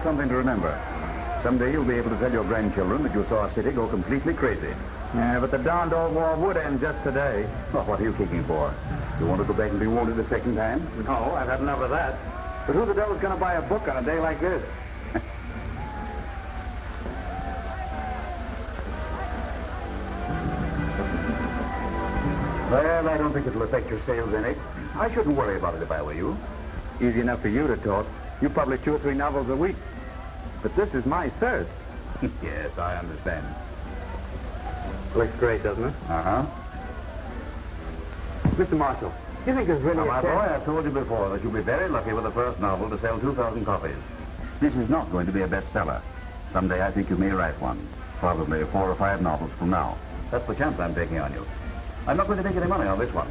that's something to remember. Someday you'll be able to tell your grandchildren that you saw a city go completely crazy. Yeah, but the darned old war would end just today. Well, what are you kicking for? You want to go back and be wounded a second time? No, I've had enough of that. But who the devil's going to buy a book on a day like this? Well, I don't think it'll affect your sales any. I shouldn't worry about it if I were you. Easy enough for you to talk. You publish 2 or 3 novels a week. But this is my third. Yes, I understand. Looks great, doesn't it? Uh-huh. Mr. Marshall, do you think there's really Now, a my chance? boy, I've told you before that you'll be very lucky with the first novel to sell 2,000 copies. This is not going to be a bestseller. Someday I think you may write one. Probably 4 or 5 novels from now. That's the chance I'm taking on you. I'm not going to make any money on this one.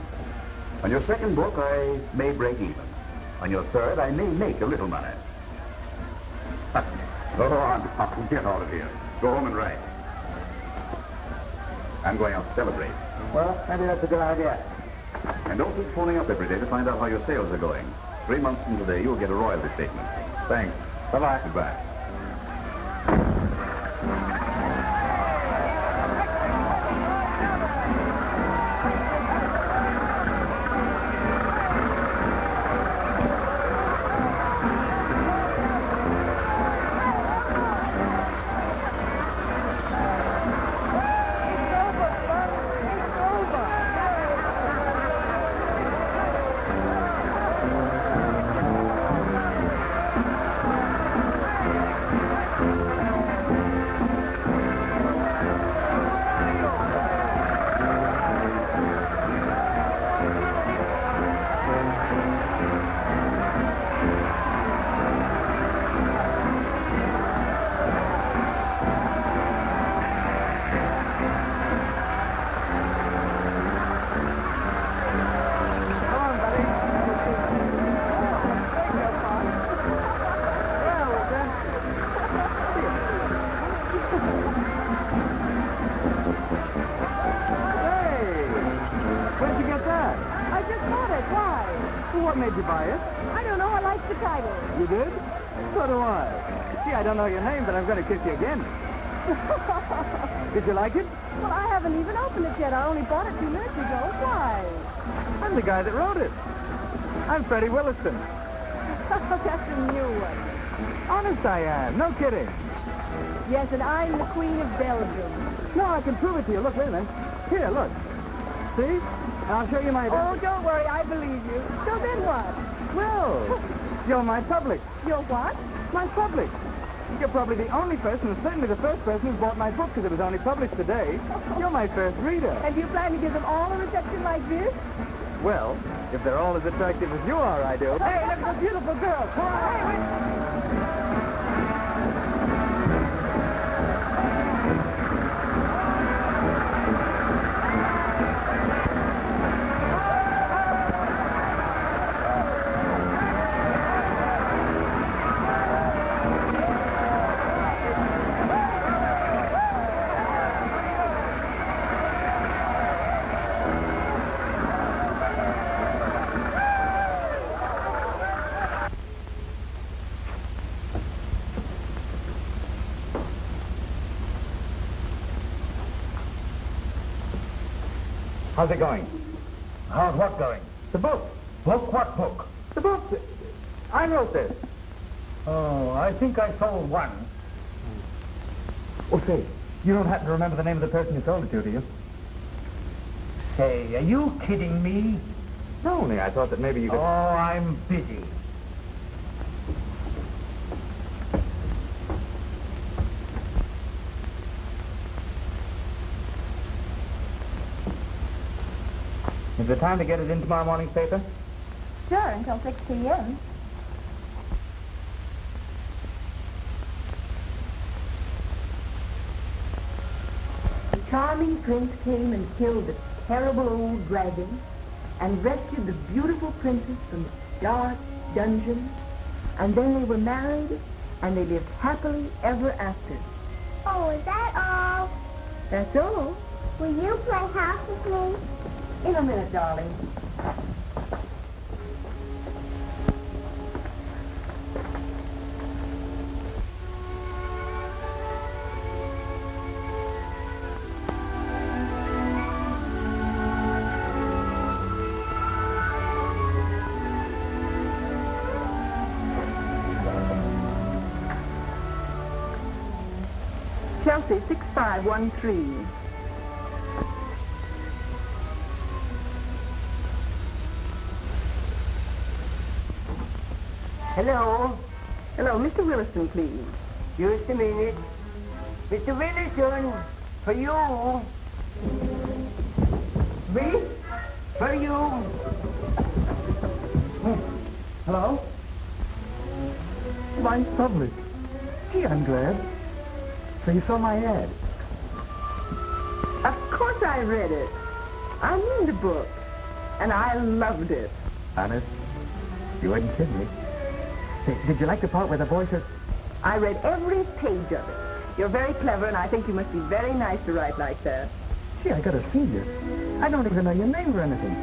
On your second book, I may break even. On your third, I may make a little money. Go on. Oh, get out of here. Go home and write. I'm going out to celebrate. Well, maybe that's a good idea. And don't keep phoning up every day to find out how your sales are going. 3 months from today, you'll get a royalty statement. Thanks. Bye-bye. Goodbye. What made you buy it? I don't know. I like the title. You did? So do I. Gee, I don't know your name, but I'm going to kiss you again. Did you like it? Well, I haven't even opened it yet. I only bought it 2 minutes ago. Why? I'm the guy that wrote it. I'm Freddie Williston. That's a new one. Honest I am. No kidding. Yes, and I'm the Queen of Belgium. No, I can prove it to you. Look, wait a minute. Here, look. See? I'll show you my... Oh, don't worry. I believe you. So then what? Well, you're my public. You're what? My public. You're probably the only person, and certainly the first person who's bought my book because it was only published today. You're my first reader. And do you plan to give them all a reception like this? Well, if they're all as attractive as you are, I do. Hey, look at the beautiful girl. Come on. How's it going? How's what going? The book. Book? What book? The book. I wrote this. Oh, I think I sold one. Oh, say, you don't happen to remember the name of the person you sold it to, do you? Say, are you kidding me? No, only I thought that maybe you could... Oh, I'm busy. Is there time to get it in tomorrow morning's paper? Sure, until 6 p.m. The charming prince came and killed the terrible old dragon and rescued the beautiful princess from the dark dungeon. And then they were married and they lived happily ever after. Oh, is that all? That's all. Will you play house with me? In a minute, darling. Chelsea, 6513. Hello. Hello, Mr. Williston, please. Just a minute. Mr. Williston, for you. Me? For you. Hello? Mine's public. Gee, I'm glad. So you saw my ad? Of course I read it. I'm in the book, and I loved it. Honest? You wouldn't kid me. Hey, did you like the part where the boy says... I read every page of it. You're very clever, and I think you must be very nice to write like that. Gee, I gotta see you. I don't even know your name or anything.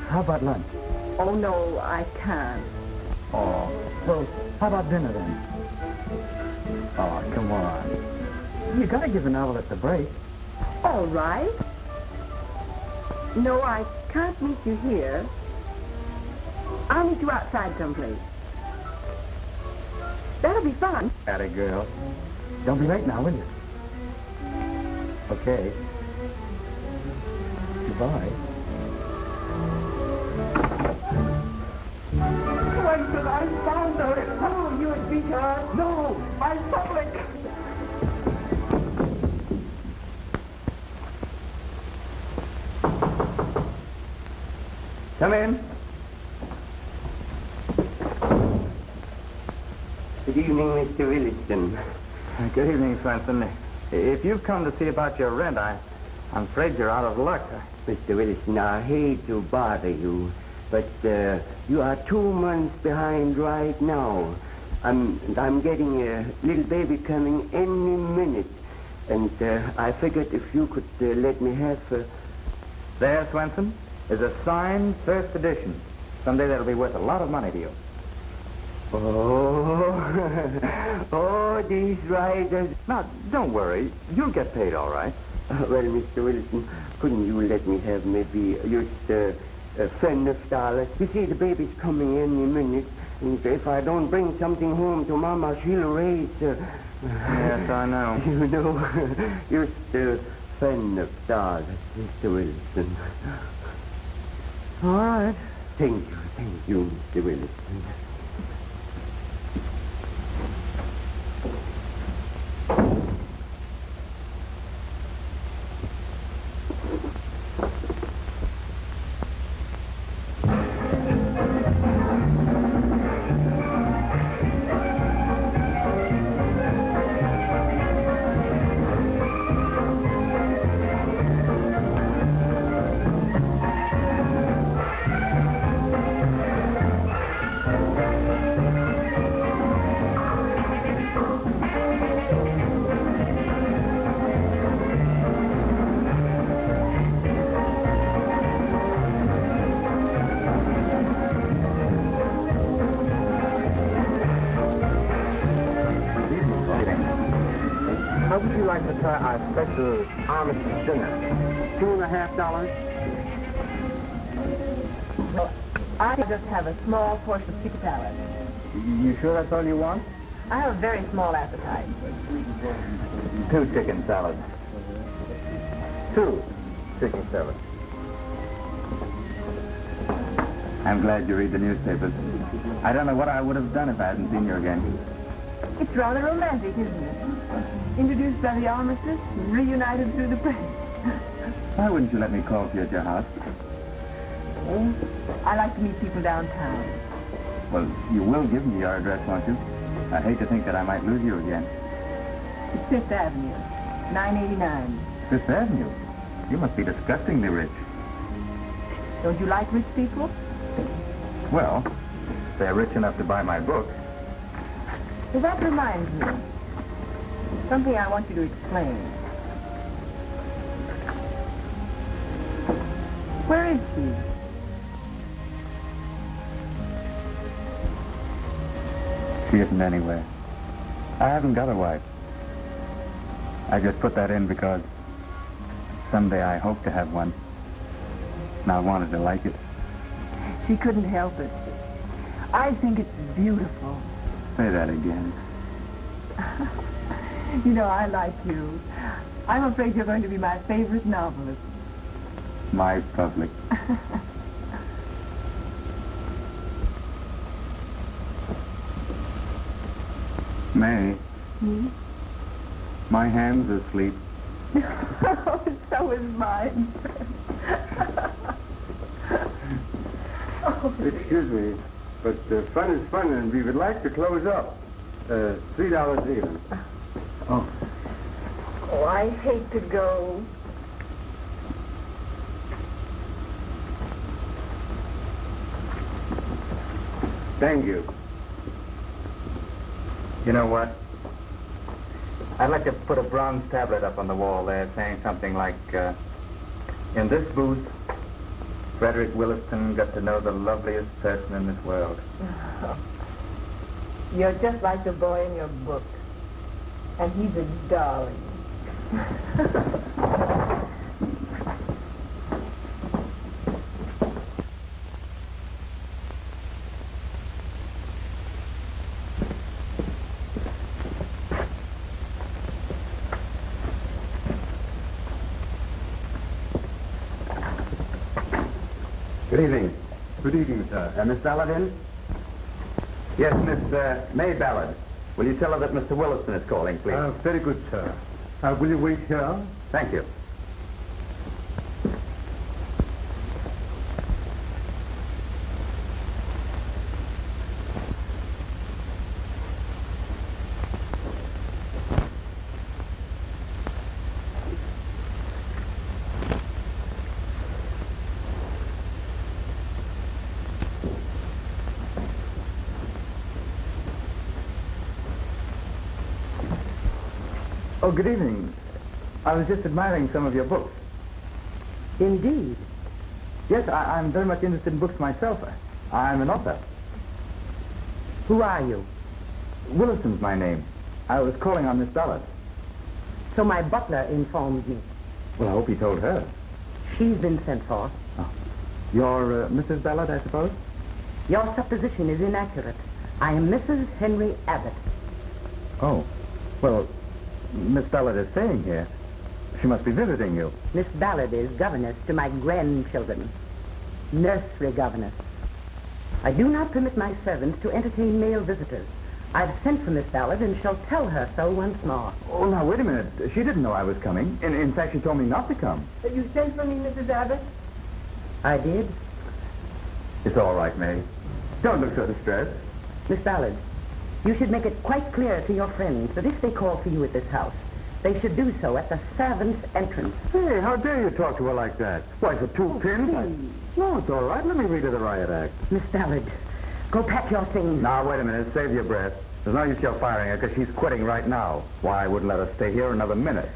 How about lunch? Oh, no, I can't. Oh, well, how about dinner then? Oh, come on. You gotta give a novelist a break. All right. No, I can't meet you here. I'll meet you outside someplace. That'll be fun. Atta girl. Don't be late now, will you? Okay. Goodbye. Winston, I found her. Oh, you would beat her. No, my public. Come in. Good evening, Mr. Williston. Good evening, Swenson. If you've come to see about your rent, I'm afraid you're out of luck. Mr. Williston, I hate to bother you, but you are 2 months behind right now. I'm getting a little baby coming any minute, and I figured if you could let me have... There, Swenson, is a signed first edition. Someday that'll be worth a lot of money to you. Oh, these riders. Now, don't worry. You'll get paid all right. Well, Mr. Williston, couldn't you let me have maybe just a friend of dollars? You see, the baby's coming any minute, and if I don't bring something home to Mama, she'll raise... Yes, I know. You know, just a friend of dollars, Mr. Williston. All right. Thank you, Mr. Williston. How would you like to try our special armistice dinner? $2.50? Well, I just have a small portion of chicken salad. You sure that's all you want? I have a very small appetite. 2 chicken salads. 2 chicken salads. I'm glad you read the newspapers. I don't know what I would have done if I hadn't seen you again. It's rather romantic, isn't it? Introduced by the armistice, reunited through the press. Why wouldn't you let me call for you at your house? Oh, I like to meet people downtown. Well, you will give me your address, won't you? I hate to think that I might lose you again. It's Fifth Avenue, 989. Fifth Avenue? You must be disgustingly rich. Don't you like rich people? Well, they're rich enough to buy my books. Well, that reminds me. Something I want you to explain. Where is she? She isn't anywhere. I haven't got a wife. I just put that in because someday I hope to have one. And I wanted to like it. She couldn't help it. I think it's beautiful. Say that again. You know, I like you. I'm afraid you're going to be my favorite novelist. My public. May. My hand's asleep. So is mine. Excuse me, but fun is fun, and we would like to close up. $3 even. Oh, I hate to go. Thank you. You know what? I'd like to put a bronze tablet up on the wall there saying something like, in this booth, Frederick Williston got to know the loveliest person in this world. You're just like the boy in your book. And he's a darling. Good evening. Good evening, sir. Miss Ballard in? Yes, Miss May Ballard. Will you tell her that Mr. Williston is calling, please? Very good, sir. Will you wait here? Thank you. Oh, good evening. I was just admiring some of your books. Indeed. Yes, I'm very much interested in books myself. I'm an author. Who are you? Williston's my name. I was calling on Miss Ballard. So my butler informed me. Well, I hope he told her. She's been sent for. Oh. You're Mrs. Ballard, I suppose? Your supposition is inaccurate. I am Mrs. Henry Abbott. Oh. Well, Miss Ballard is staying here. She must be visiting you. Miss Ballard is governess to my grandchildren. Nursery governess. I do not permit my servants to entertain male visitors. I've sent for Miss Ballard and shall tell her so once more. Oh, now, wait a minute. She didn't know I was coming. In fact, she told me not to come. You sent for me, Mrs. Abbott? I did. It's all right, May. Don't look so distressed. Miss Ballard, you should make it quite clear to your friends that if they call for you at this house, they should do so at the servants' entrance. Hey, how dare you talk to her like that? Why, for two pins? please. No, it's all right. Let me read her the riot act. Miss Ballard, go pack your things. Now, wait a minute. Save your breath. There's no use your firing her because she's quitting right now. Why, I wouldn't let her stay here another minute.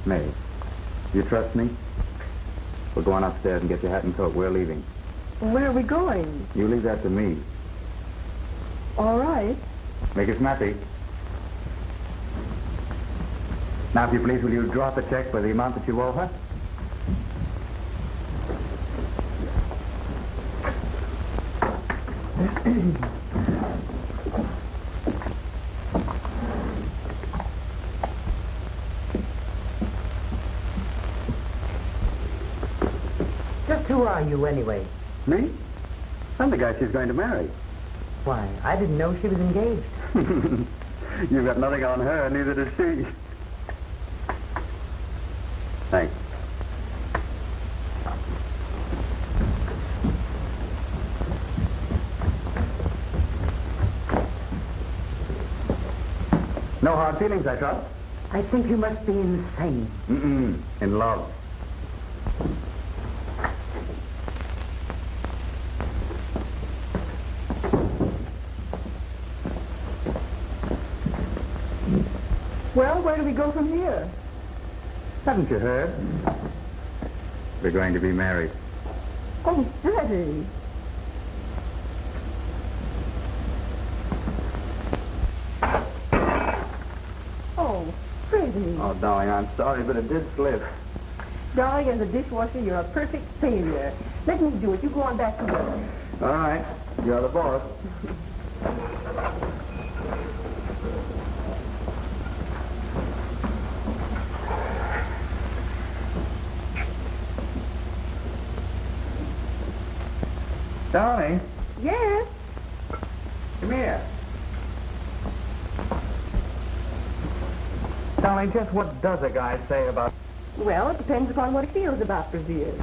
May, you trust me? We're going upstairs and get your hat and coat. We're leaving. Where are we going? You leave that to me. All right. Make it snappy. Now, if you please, will you drop a check for the amount that you owe her? Just who are you, anyway? Me? I'm the guy she's going to marry. Why, I didn't know she was engaged. You've got nothing on her, neither does she. Thanks. No hard feelings, I trust? I think you must be insane. Mm-mm. In love. Well, where do we go from here? Haven't you heard? We're going to be married. Oh, Freddie. Oh, Freddie. Oh, darling, I'm sorry, but it did slip. Darling, as a dishwasher, you're a perfect failure. Let me do it. You go on back to work. All right. You're the boss. Darling, Yes? come here. Darling, just what does a guy say about... Well, it depends upon what he feels about Braziers.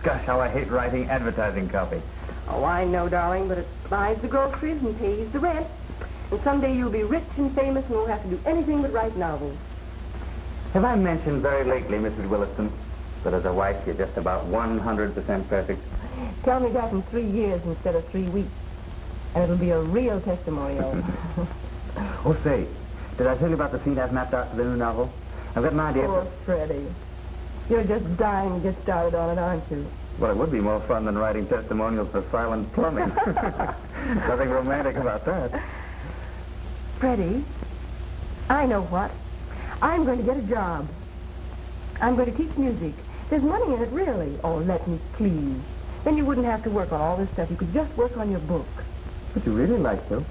Gosh, how I hate writing advertising copy. Oh, I know, darling, but it buys the groceries and pays the rent. And someday you'll be rich and famous and won't have to do anything but write novels. Have I mentioned very lately, Mrs. Williston, that as a wife you're just about 100% perfect? Tell me that in 3 years instead of 3 weeks. And it'll be a real testimonial. Oh, say, did I tell you about the scene I've mapped out for the new novel? I've got an idea. Poor Freddie. You're just dying to get started on it, aren't you? Well, it would be more fun than writing testimonials for silent plumbing. Nothing romantic about that. Freddie, I know what. I'm going to get a job. I'm going to teach music. There's money in it, really. Oh, let me, please. Then you wouldn't have to work on all this stuff. You could just work on your book. But you really like to.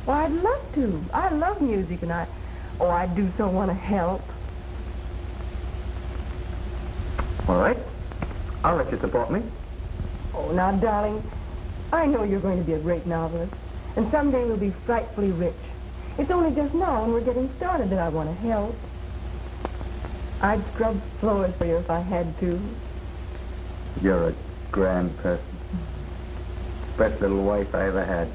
Well, I'd love to. I love music, and I do so want to help. All right. I'll let you support me. Oh, now, darling, I know you're going to be a great novelist, and someday we'll be frightfully rich. It's only just now when we're getting started that I want to help. I'd scrub floors for you if I had to. You're a grand person. Best little wife I ever had.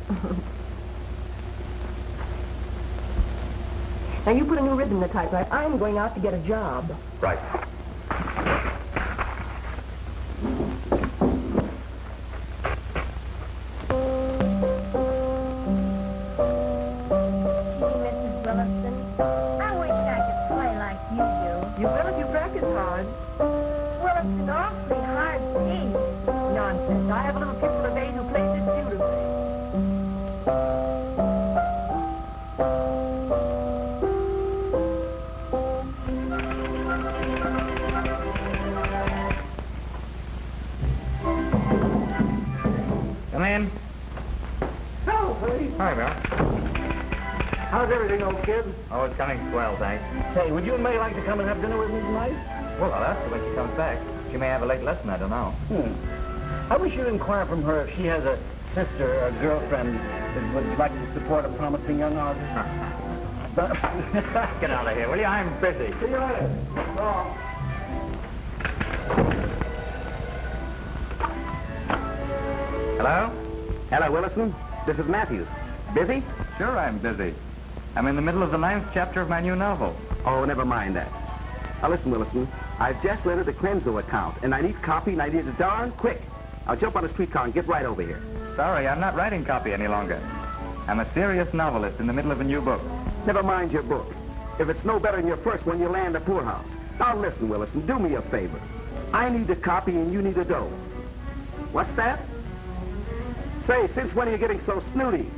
Now, you put a new rib in the typewriter. I'm going out to get a job. Right. Hi, Mel. How's everything, old kid? Oh, it's coming swell, thanks. Say, would you and May like to come and have dinner with me tonight? Well, I'll ask her when she comes back. She may have a late lesson, I don't know. I wish you'd inquire from her if she has a sister or a girlfriend that would like to support a promising young artist. Get out of here, will you? I'm busy. See you later. Oh. Hello? Hello, Williston. This is Matthews. Busy? Sure, I'm busy. I'm in the middle of the 9th chapter of my new novel. Oh, never mind that. Now, listen, Williston. I've just rented the Crenzo account, and I need copy, and I need it darn quick. I'll jump on a streetcar and get right over here. Sorry, I'm not writing copy any longer. I'm a serious novelist in the middle of a new book. Never mind your book. If it's no better than your first one, you'll land a poorhouse. Now, listen, Williston, do me a favor. I need a copy, and you need a dough. What's that? Say, since when are you getting so snooty?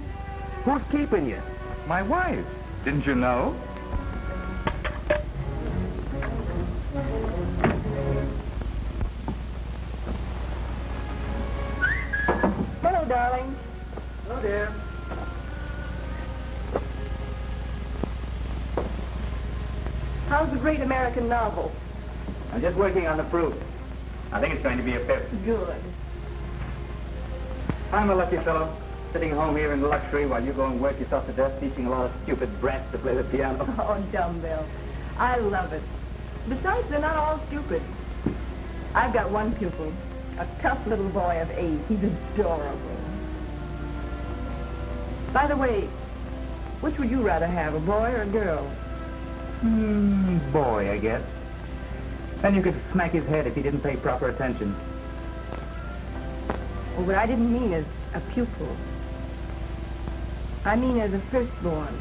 Who's keeping you? My wife. Didn't you know? Hello, darling. Oh, dear. How's the great American novel? I'm just working on the proof. I think it's going to be a fifth. Good. I'm a lucky fellow, sitting home here in luxury while you go and work yourself to death teaching a lot of stupid brats to play the piano. Oh, dumbbell. I love it. Besides, they're not all stupid. I've got one pupil, a tough little boy of 8. He's adorable. By the way, which would you rather have, a boy or a girl? Boy, I guess. Then you could smack his head if he didn't pay proper attention. Oh, but I didn't mean as a pupil. I mean as a firstborn.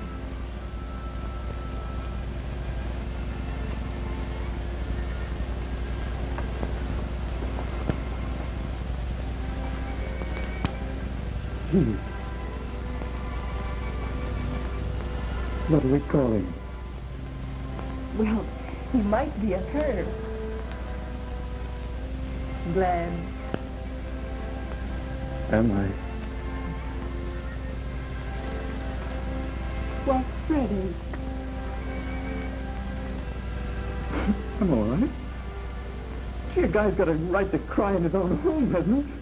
What do we call him? Well, he might be a Herb. Glad. Am I? Well, Freddie. I'm all right. Gee, a guy's got a right to cry in his own home, hasn't he?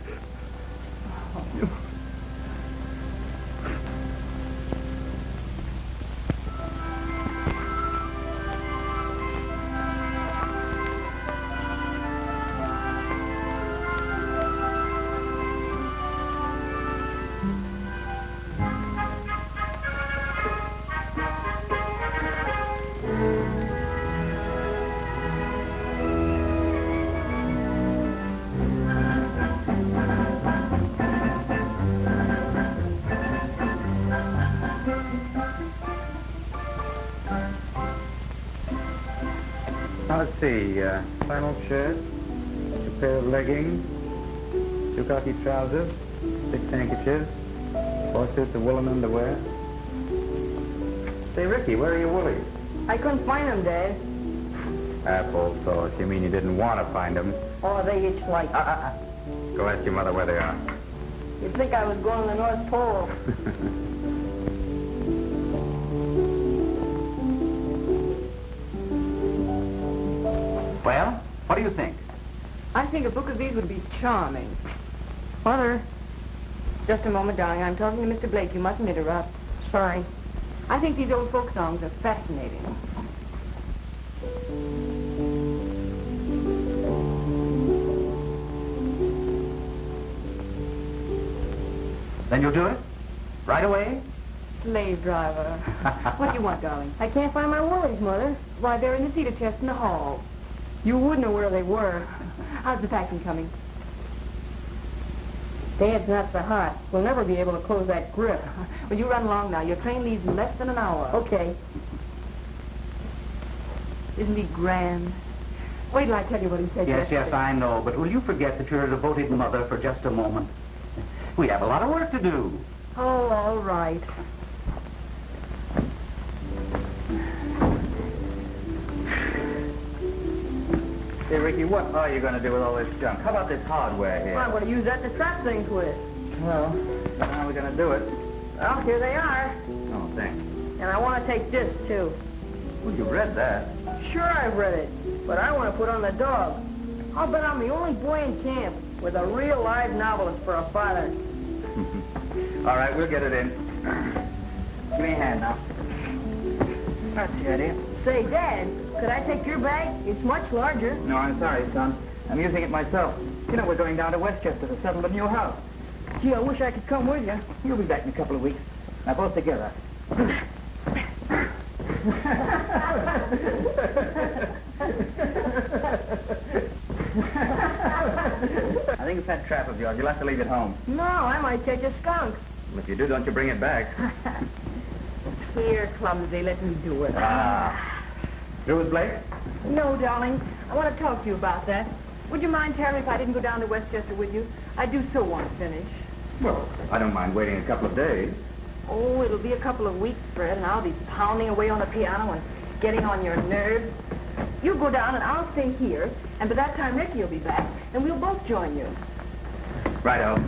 Let's see, flannel shirt, a pair of leggings, 2 khaki trousers, 6 handkerchiefs, 4 suits of woolen underwear. Say, Ricky, where are your woolies? I couldn't find them, Dad. Apple sauce. You mean you didn't want to find them? Oh, they itch like... Go ask your mother where they are. You'd think I was going to the North Pole. Well, what do you think? I think a book of these would be charming. Mother, just a moment, darling. I'm talking to Mr. Blake. You mustn't interrupt. Sorry. I think these old folk songs are fascinating. Then you'll do it? Right away? Slave driver. What do you want, darling? I can't find my woolies, Mother. Why, they're in the cedar chest in the hall. You would know where they were. How's the packing coming? Dad's not so hot. We'll never be able to close that grip. Well, you run along now. Your train leaves in less than an hour. Okay. Isn't he grand? Wait till I tell you what he said Yes, yesterday. yes, I know. But will you forget that you're a devoted mother for just a moment? We have a lot of work to do. Oh, all right. Hey, Ricky, what are you going to do with all this junk? How about this hardware here? Well, I'm going to use that to trap things with. Well, how are we going to do it? Well, here they are. Oh, thanks. And I want to take this, too. Well, you read that. Sure, I've read it. But I want to put on the dog. I'll bet I'm the only boy in camp with a real live novelist for a father. All right, we'll get it in. Give me a hand now. That's the idea. Say, Dad, could I take your bag? It's much larger. No, I'm sorry, son. I'm using it myself. You know, we're going down to Westchester to settle a new house. Gee, I wish I could come with you. You'll be back in a couple of weeks. Now, both together. I think it's that trap of yours. You'll have to leave it home. No, I might catch a skunk. If you do, don't you bring it back. Here, clumsy, let me do it. Through with Blake? No, darling. I want to talk to you about that. Would you mind, Terry, if I didn't go down to Westchester with you? I do so want to finish. Well, I don't mind waiting a couple of days. Oh, it'll be a couple of weeks, Fred, and I'll be pounding away on the piano and getting on your nerves. You go down and I'll stay here, and by that time Ricky will be back, and we'll both join you. Righto.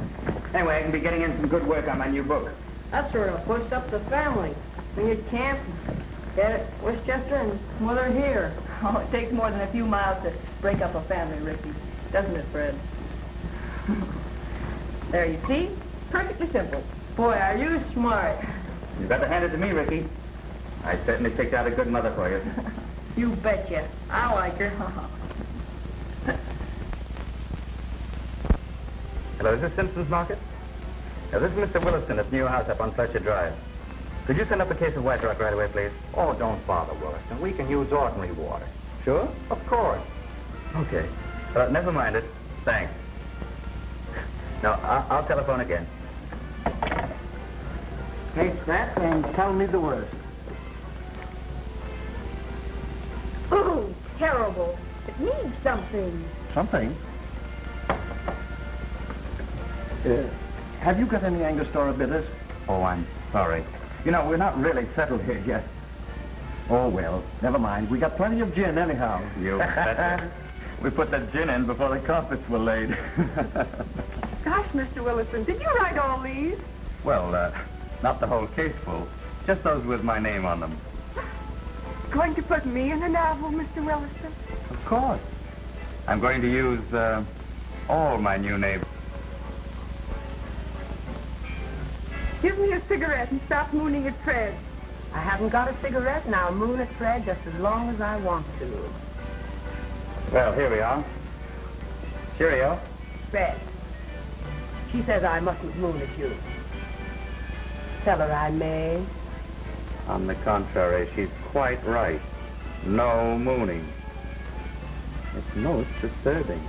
Anyway, I can be getting in some good work on my new book. That sort of pushed up the family. Bring it to camp, Dad at Westchester, and Mother here. Oh, it takes more than a few miles to break up a family, Ricky. Doesn't it, Fred? There, you see? Perfectly simple. Boy, are you smart. You better hand it to me, Ricky. I certainly picked out a good mother for you. You betcha. I like her. Hello, is this Simpson's Market? This is Mr. Williston at the new house up on Fletcher Drive. Could you send up a case of White Rock right away, please? Oh, don't bother, Williston. We can use ordinary water. Sure? Of course. Okay. Never mind it. Thanks. No, I'll telephone again. Taste that and tell me the worst. Ooh, terrible. It needs something. Something? Have you got any Angostura bitters? Oh, I'm sorry. You know, we're not really settled here yet. Oh, well, never mind. We got plenty of gin anyhow. You betcha. We put that gin in before the carpets were laid. Gosh, Mr. Williston, did you write all these? Well, not the whole case full. Just those with my name on them. Going to put me in a novel, Mr. Williston? Of course. I'm going to use all my new neighbors. Give me a cigarette and stop mooning at Fred. I haven't got a cigarette, and I'll moon at Fred just as long as I want to. Well, here we are. Cheerio. Fred, she says I mustn't moon at you. Tell her I may. On the contrary, she's quite right. No mooning. It's most disturbing.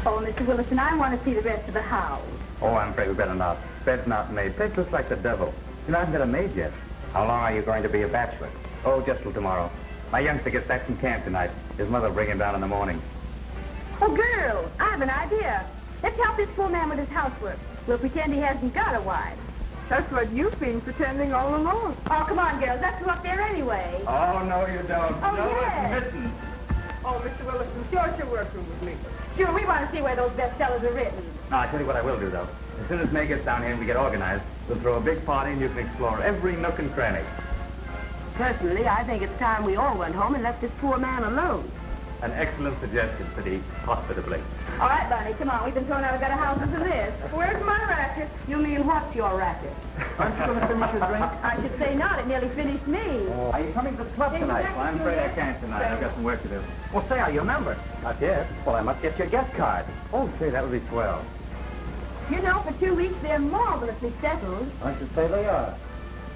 Oh, Mr. Willison, I want to see the rest of the house. Oh, I'm afraid we better not. Bed's not made. Bed looks like the devil. You know, I haven't got a maid yet. How long are you going to be a bachelor? Oh, just till tomorrow. My youngster gets back from camp tonight. His mother will bring him down in the morning. Oh, girls, I have an idea. Let's help this poor man with his housework. We'll pretend he hasn't got a wife. That's what you've been pretending all along. Oh, come on, girls. Let's go up there anyway. Oh, no, you don't. Oh, no, yes. it's mittens. Oh, Mr. Willison, show us your workroom with me. Sure, we want to see where those bestsellers are written. No, I tell you what I will do, though. As soon as May gets down here and we get organized, we'll throw a big party and you can explore every nook and cranny. Personally, I think it's time we all went home and left this poor man alone. An excellent suggestion, said he, hospitably. All right, Bunny, come on. We've been thrown out of better houses than this. Where's my racket? You mean what's your racket? Aren't you going to finish your drink? I should say not. It nearly finished me. Oh, are you coming to the club tonight? Well, I'm afraid I can't tonight. I've got some work to do. Well, say, are you a member? Not yet. Well, I must get your guest card. Oh, say, that would be swell. You know, for 2 weeks, they're marvelously settled. I should say they are.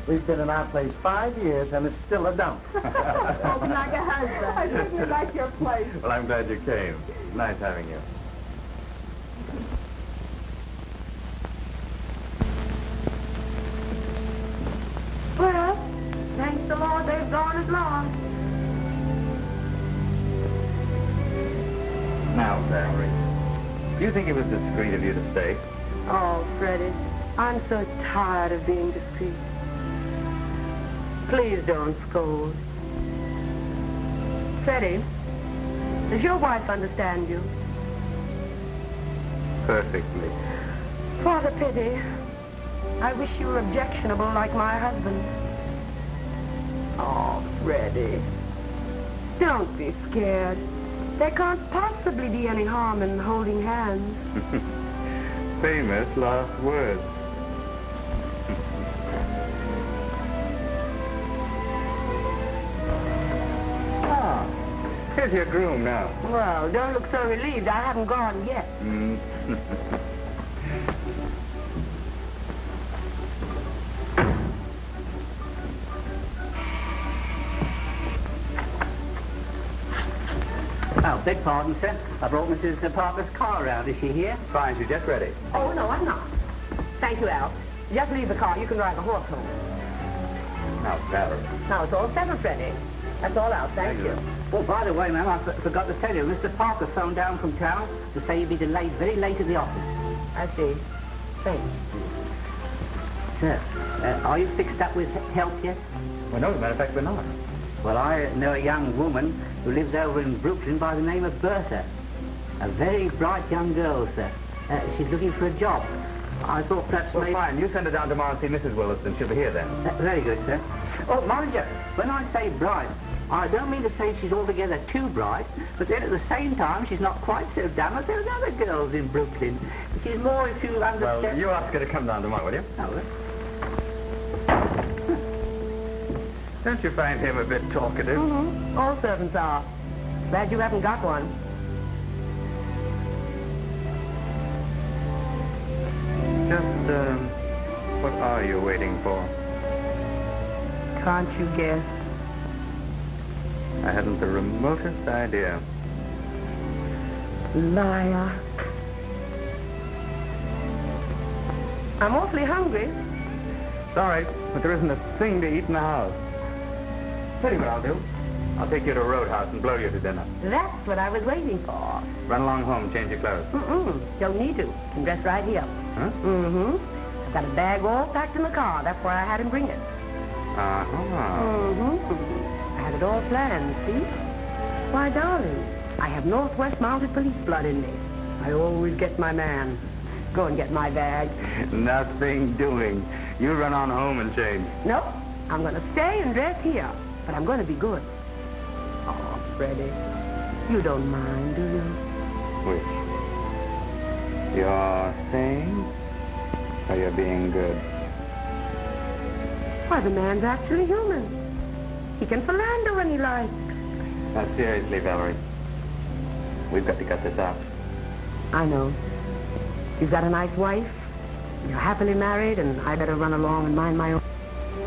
We've been in our place 5 years, and it's still a dump. Open like a husband. I certainly like your place. Well, I'm glad you came. Nice having you. Well, thanks the Lord they've gone at last. Now, Valerie, do you think it was discreet of you to stay? Oh, Freddie, I'm so tired of being discreet. Please don't scold. Freddie, does your wife understand you? Perfectly. For the pity. I wish you were objectionable like my husband. Oh, Freddie, don't be scared. There can't possibly be any harm in holding hands. Famous last words. Here's your groom now. Well, don't look so relieved. I haven't gone yet. Oh, beg pardon, sir. I brought Mrs. Parker's car around. Is she here? Fine, she's just ready. Oh, no, I'm not. Thank you, Al. Just leave the car. You can drive the horse home. Now, Valerie. Now, it's all settled, Freddie. That's all out. Thank you. Oh, by the way, ma'am, I forgot to tell you, Mr. Parker phoned down from town to say you'd be delayed very late at the office. I see. Thanks. Sir, are you fixed up with help yet? Well, no, as a matter of fact, we're not. Well, I know a young woman who lives over in Brooklyn by the name of Bertha. A very bright young girl, sir. She's looking for a job. I thought perhaps Well, fine. You send her down tomorrow and see Mrs. Williston. She'll be here then. Very good, sir. Oh, mind you, when I say bright, I don't mean to say she's altogether too bright, but then at the same time, she's not quite so dumb as those other girls in Brooklyn. She's more, if you understand... Well, you ask her to come down tomorrow, will you? Oh, Don't you find him a bit talkative? Mm-hmm. All servants are. Glad you haven't got one. Just, what are you waiting for? Can't you guess? I hadn't the remotest idea. Liar. I'm awfully hungry. Sorry, but there isn't a thing to eat in the house. Tell you what I'll do. I'll take you to a roadhouse and blow you to dinner. That's what I was waiting for. Run along home, change your clothes. Don't need to. Can dress right here. Huh? I've got a bag all packed in the car. That's why I had him bring it. I had it all planned, see? Why, darling, I have Northwest Mounted Police blood in me. I always get my man. Go and get my bag. Nothing doing. You run on home and change. Nope. I'm going to stay and dress here. But I'm going to be good. Oh, Freddie, you don't mind, do you? Which? You're saying? Or you're being good? Why, the man's actually human. He can philander when he likes. Now, seriously, Valerie. We've got to cut this out. I know. You've got a nice wife. You're happily married, and I better run along and mind my own.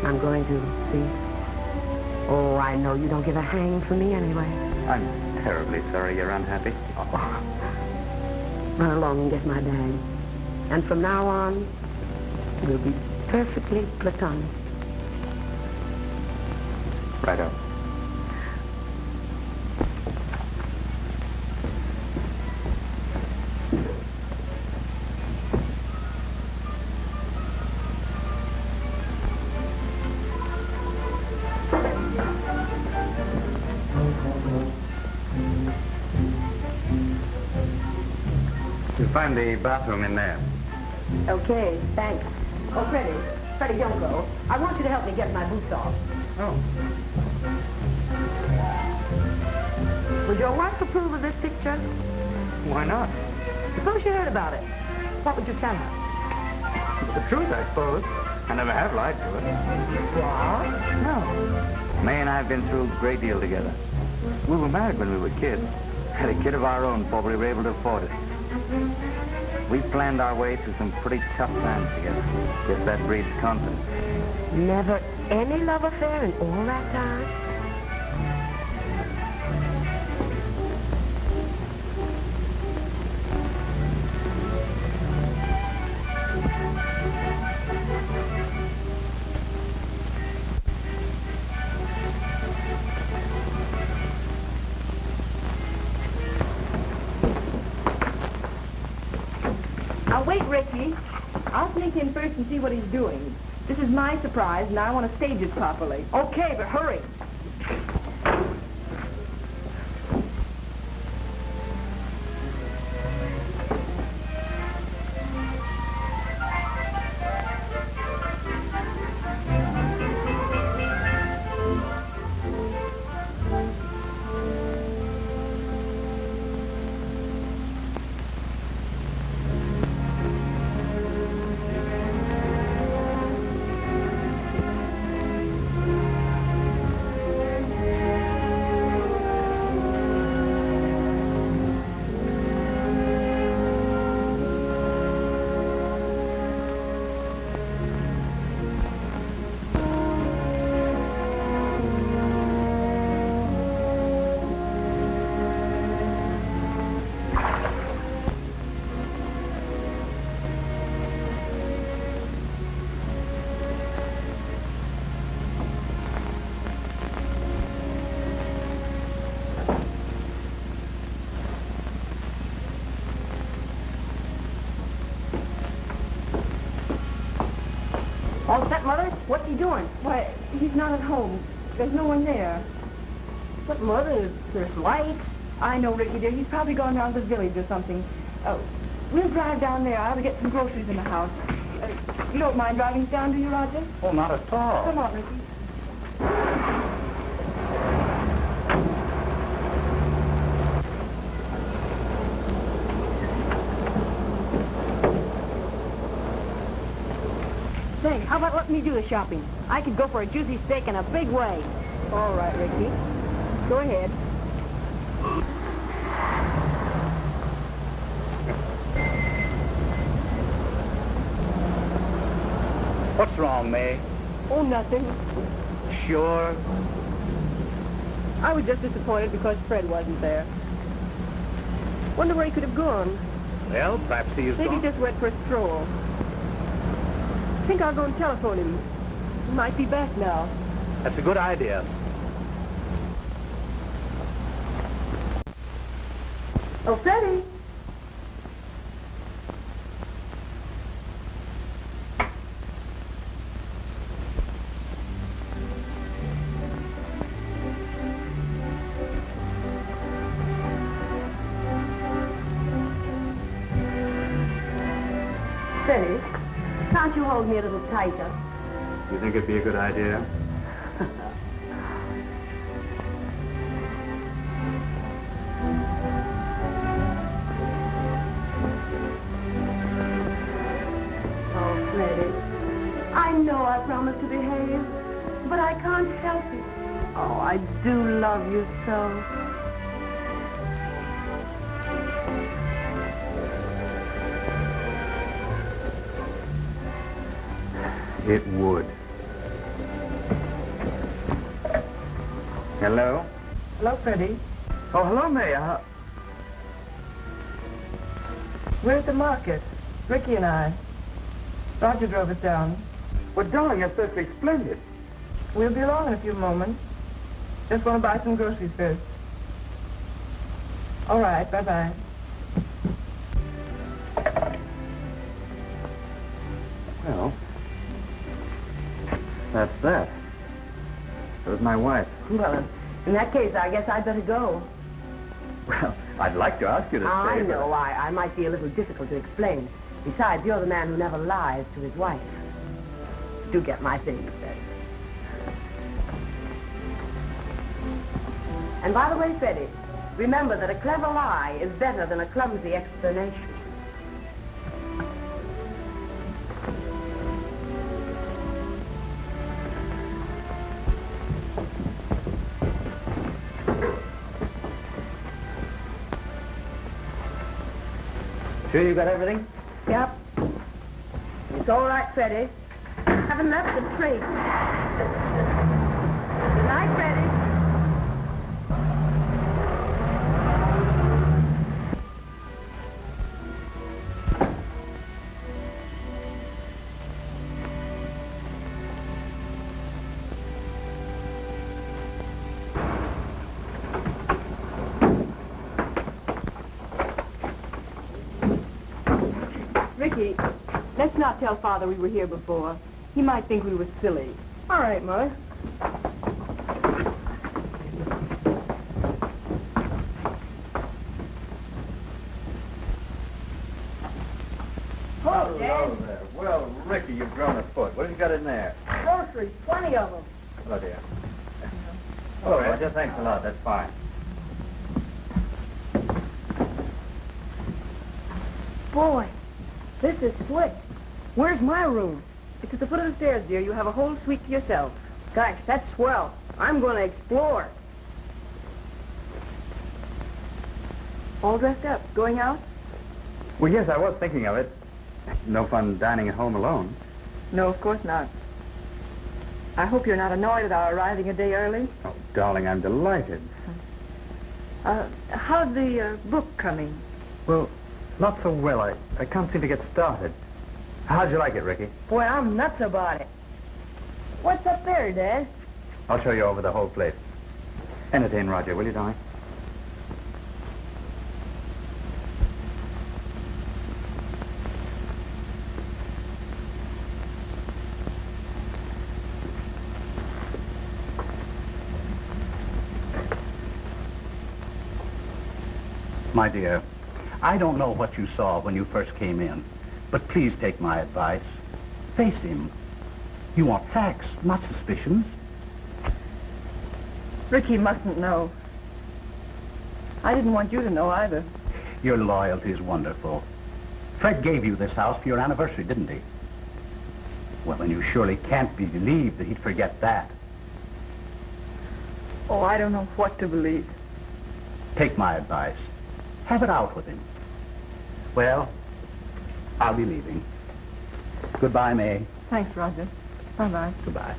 I'm going to, see? Oh, I know you don't give a hang for me anyway. I'm terribly sorry you're unhappy. Oh. Run along and get my bag. And from now on, we'll be perfectly platonic. Righto. You'll find the bathroom in there. Okay, thanks. Oh, Freddie, don't go. I want you to help me get my boots off. Oh. Would your wife approve of this picture? Why not? Suppose she heard about it. What would you tell her? The truth, I suppose. I never have lied to her. What? No. May and I have been through a great deal together. We were married when we were kids. Had a kid of our own before we were able to afford it. We planned our way through some pretty tough times together. Guess that breeds confidence. Never any love affair in all that time? Now, wait, Ricky. I'll sneak in first and see what he's doing. This is my surprise, and I want to stage it properly. Okay, but hurry. All set, Mother? What's he doing? Why, he's not at home. There's no one there. But, Mother, there's lights. I know, Ricky, dear. He's probably gone down to the village or something. Oh, we'll drive down there. I ought to get some groceries in the house. You don't mind driving us down, do you, Roger? Oh, not at all. Come on, Ricky. Say, how about letting me do the shopping? I could go for a juicy steak in a big way. All right, Ricky. Go ahead. What's wrong, May? Oh, nothing. Sure. I was just disappointed because Fred wasn't there. Wonder where he could have gone. Well, perhaps he's Maybe he gone. just went for a stroll. I think I'll go and telephone him. He might be back now. That's a good idea. Oh, Freddie. Freddie, can't you hold me a little tighter? You think it'd be a good idea? I promise to behave, but I can't help it. Oh, I do love you so. It would. Hello? Hello, Freddie. Oh, hello, May. We're at the market. Ricky and I. Roger drove us down. Well, darling, that's perfectly splendid. We'll be along in a few moments. Just want to buy some groceries first. All right, bye-bye. Well, that's that. So is my wife. Well, in that case, I guess I'd better go. Well, I'd like to ask you to stay. I know. I might be a little difficult to explain. Besides, you're the man who never lies to his wife. Do get my things, then. And by the way, Freddie, remember that a clever lie is better than a clumsy explanation. Sure you got everything? Yep. It's all right, Freddie. Haven't left a trace. Good night, Freddie. Ricky, let's not tell Father we were here before. He might think we were silly. All right, Mother. Hello there. Well, Ricky, you've grown a foot. What have you got in there? Groceries, plenty of them. Hello, dear. Hello, Roger. Thanks a lot. That's fine. Boy, this is slick. Where's my room? It's at the foot of the stairs, dear. You have a whole suite to yourself. Gosh, that's swell. I'm going to explore. All dressed up. Going out? Well, yes, I was thinking of it. No fun dining at home alone. No, of course not. I hope you're not annoyed at our arriving a day early. Oh, darling, I'm delighted. How's the book coming? Well, not so well. I can't seem to get started. How'd you like it, Ricky? Boy, I'm nuts about it. What's up there, Dad? I'll show you over the whole place. Entertain Roger, will you, darling? My dear, I don't know what you saw when you first came in, but please take my advice. Face him. You want facts, not suspicions. Ricky mustn't know. I didn't want you to know either. Your loyalty is wonderful. Fred gave you this house for your anniversary, didn't he? Well, then you surely can't be believed that he'd forget that. Oh, I don't know what to believe. Take my advice. Have it out with him. Well, I'll be leaving. Goodbye, May. Thanks, Roger. Bye-bye. Goodbye.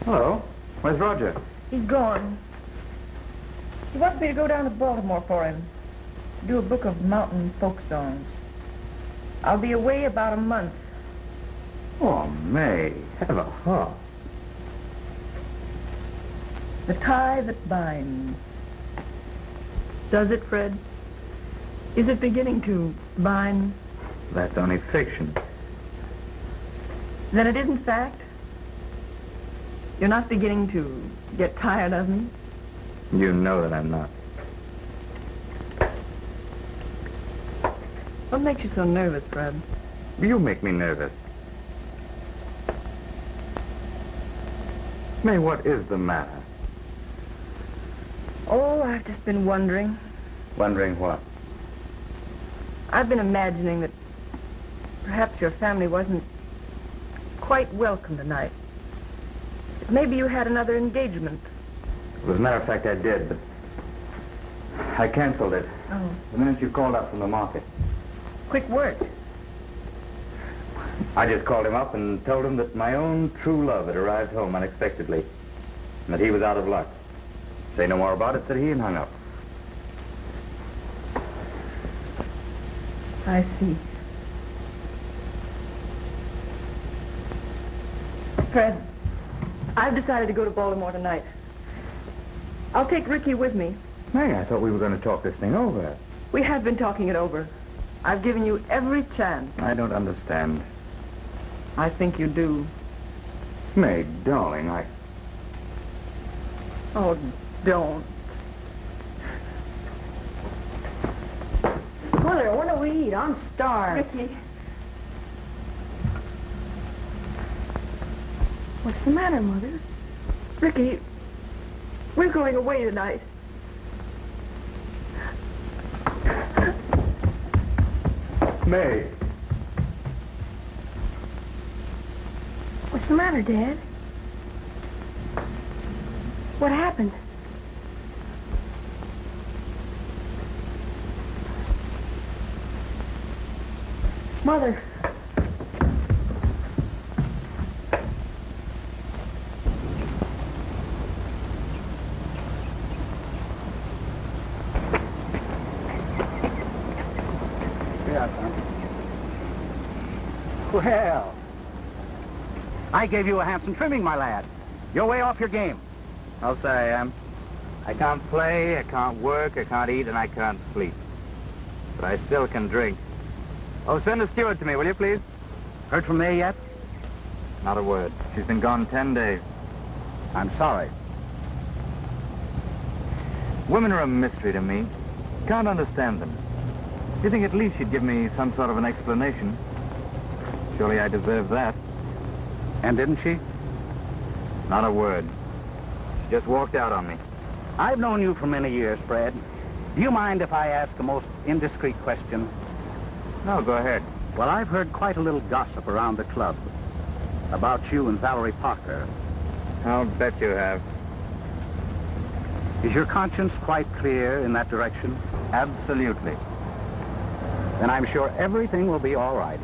Hello. Where's Roger? He's gone. He wants me to go down to Baltimore for him. Do a book of mountain folk songs. I'll be away about a month. Oh, May, have a heart. The tie that binds. Does it, Fred? Is it beginning to bind? That's only fiction. Then it isn't fact? You're not beginning to get tired of me? You know that I'm not. What makes you so nervous, Fred? You make me nervous. May, what is the matter? Oh, I've just been wondering. Wondering what? I've been imagining that perhaps your family wasn't quite welcome tonight. That maybe you had another engagement. As a matter of fact, I did, but I canceled it. Oh. The minute you called up from the market. Quick work. I just called him up and told him that my own true love had arrived home unexpectedly, and that he was out of luck. Say no more about it, said he, and hung up. I see. Fred, I've decided to go to Baltimore tonight. I'll take Ricky with me. May, I thought we were going to talk this thing over. We have been talking it over. I've given you every chance. I don't understand. I think you do. May, darling, Oh, don't. Mother, what do we eat? I'm starved. Ricky. What's the matter, Mother? Ricky, we're going away tonight. May. What's the matter, Dad? What happened? Mother. Well, I gave you a handsome trimming, my lad. You're way off your game. I'll say I am. I can't play, I can't work, I can't eat, and I can't sleep. But I still can drink. Oh, send a steward to me, will you, please? Heard from May yet? Not a word. She's been gone 10 days. I'm sorry. Women are a mystery to me. Can't understand them. You think at least she'd give me some sort of an explanation? Surely I deserve that. And didn't she? Not a word. She just walked out on me. I've known you for many years, Fred. Do you mind if I ask a most indiscreet question? No, go ahead. Well, I've heard quite a little gossip around the club about you and Valerie Parker. I'll bet you have. Is your conscience quite clear in that direction? Absolutely. Then I'm sure everything will be all right.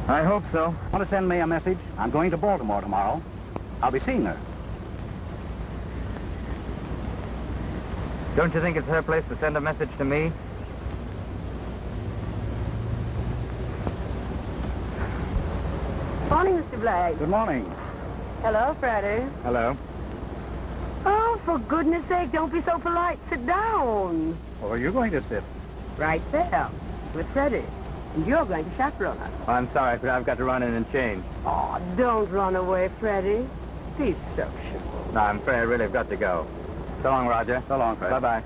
I hope so. Want to send May a message? I'm going to Baltimore tomorrow. I'll be seeing her. Don't you think it's her place to send a message to me? Morning, Mr. Blake. Good morning. Hello, Freddie. Hello. Oh, for goodness sake, don't be so polite. Sit down. Where are you going to sit? Right there, with Freddie. And you're going to chaperone us. Oh, I'm sorry, but I've got to run in and change. Oh, don't run away, Freddie. Be sociable. No, I'm afraid I really have got to go. So long, Roger. So long, Fred. Bye-bye.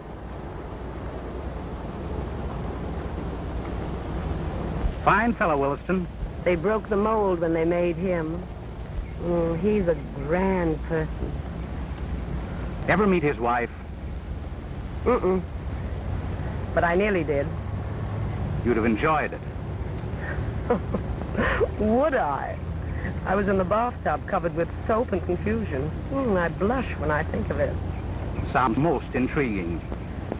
Fine fellow, Williston. They broke the mold when they made him. Oh, he's a grand person. Ever meet his wife? Mm-mm. But I nearly did. You'd have enjoyed it. Would I? I was in the bathtub covered with soap and confusion. I blush when I think of it. Sounds most intriguing.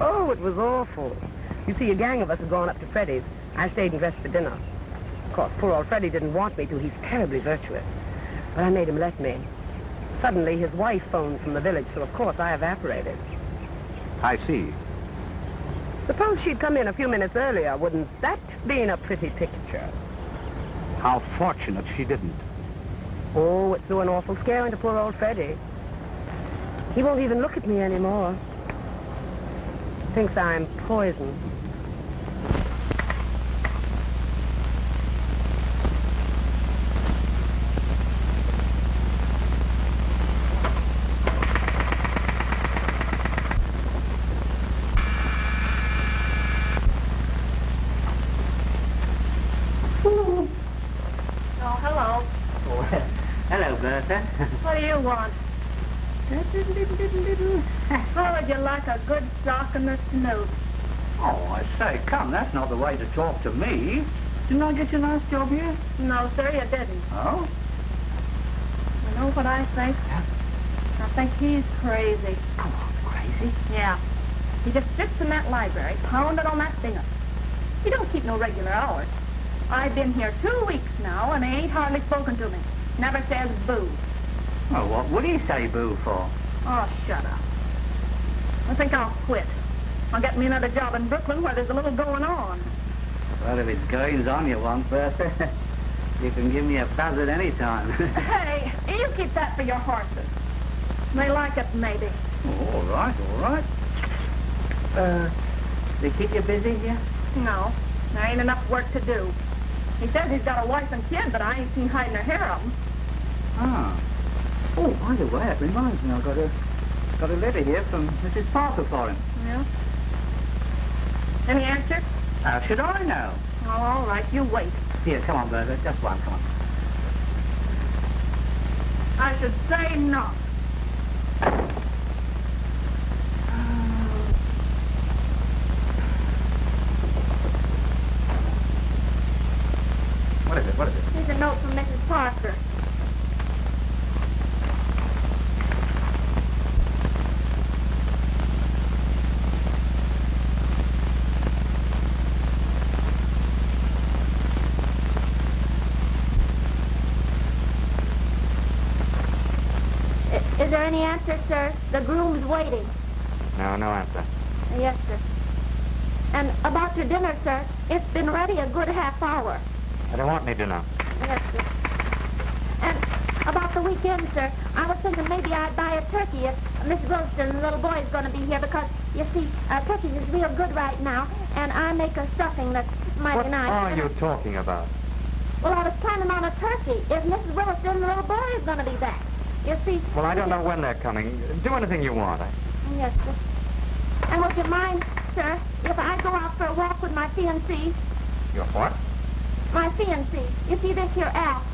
Oh, it was awful. You see, a gang of us had gone up to Freddie's. I stayed and dressed for dinner. Of course, poor old Freddie didn't want me to. He's terribly virtuous. But I made him let me. Suddenly, his wife phoned from the village, so of course I evaporated. I see. Suppose she'd come in a few minutes earlier. Wouldn't that been a pretty picture? How fortunate she didn't. Oh, it threw an awful scare into poor old Freddie. He won't even look at me anymore. Thinks I'm poison. Hello, Bertha. What do you want? How would you like a good sock in the snoot? Oh, I say, come, that's not the way to talk to me. Didn't I get you a nice job here? No, sir, you didn't. Oh? You know what I think? Yeah. I think he's crazy. Come on, crazy. Yeah. He just sits in that library, pounding on that dinger. He don't keep no regular hours. I've been here 2 weeks now, and he ain't hardly spoken to me. Never says boo. Well, what would he say boo for? Oh, shut up. I think I'll quit. I'll get me another job in Brooklyn where there's a little going on. Well, if it's goings on you want, Bertha, you can give me a buzz at any time. Hey, you keep that for your horses. They like it, maybe. Oh, all right, all right. They keep you busy here? No, there ain't enough work to do. He says he's got a wife and kid, but I ain't seen hiding her hair of 'em. Ah. Oh, by the way, it reminds me, I've got a letter here from Mrs. Parker for him. Yeah? Any answer? How should I know? Oh, all right, you wait. Here, come on, Bertha, just one, come on. I should say not. What is it, what is it? Here's a note from Mrs. Parker. Is there any answer, sir? The groom's waiting. No, no answer. Yes, sir. And about your dinner, sir, it's been ready a good half hour. I don't want any dinner. Yes, sir. And about the weekend, sir, I was thinking maybe I'd buy a turkey if Miss Wilson and the little boy's going to be here because, you see, turkeys is real good right now, and I make a stuffing that's mighty What nice. are you talking about? Well, I was planning on a turkey if Mrs. Wilson and the little boy is going to be back. You see... Well, I don't know when they're coming. Do anything you want. Yes, sir. And would you mind, sir, if I go out for a walk with my fiancé? Your what? My fiancé. You see, this here Al,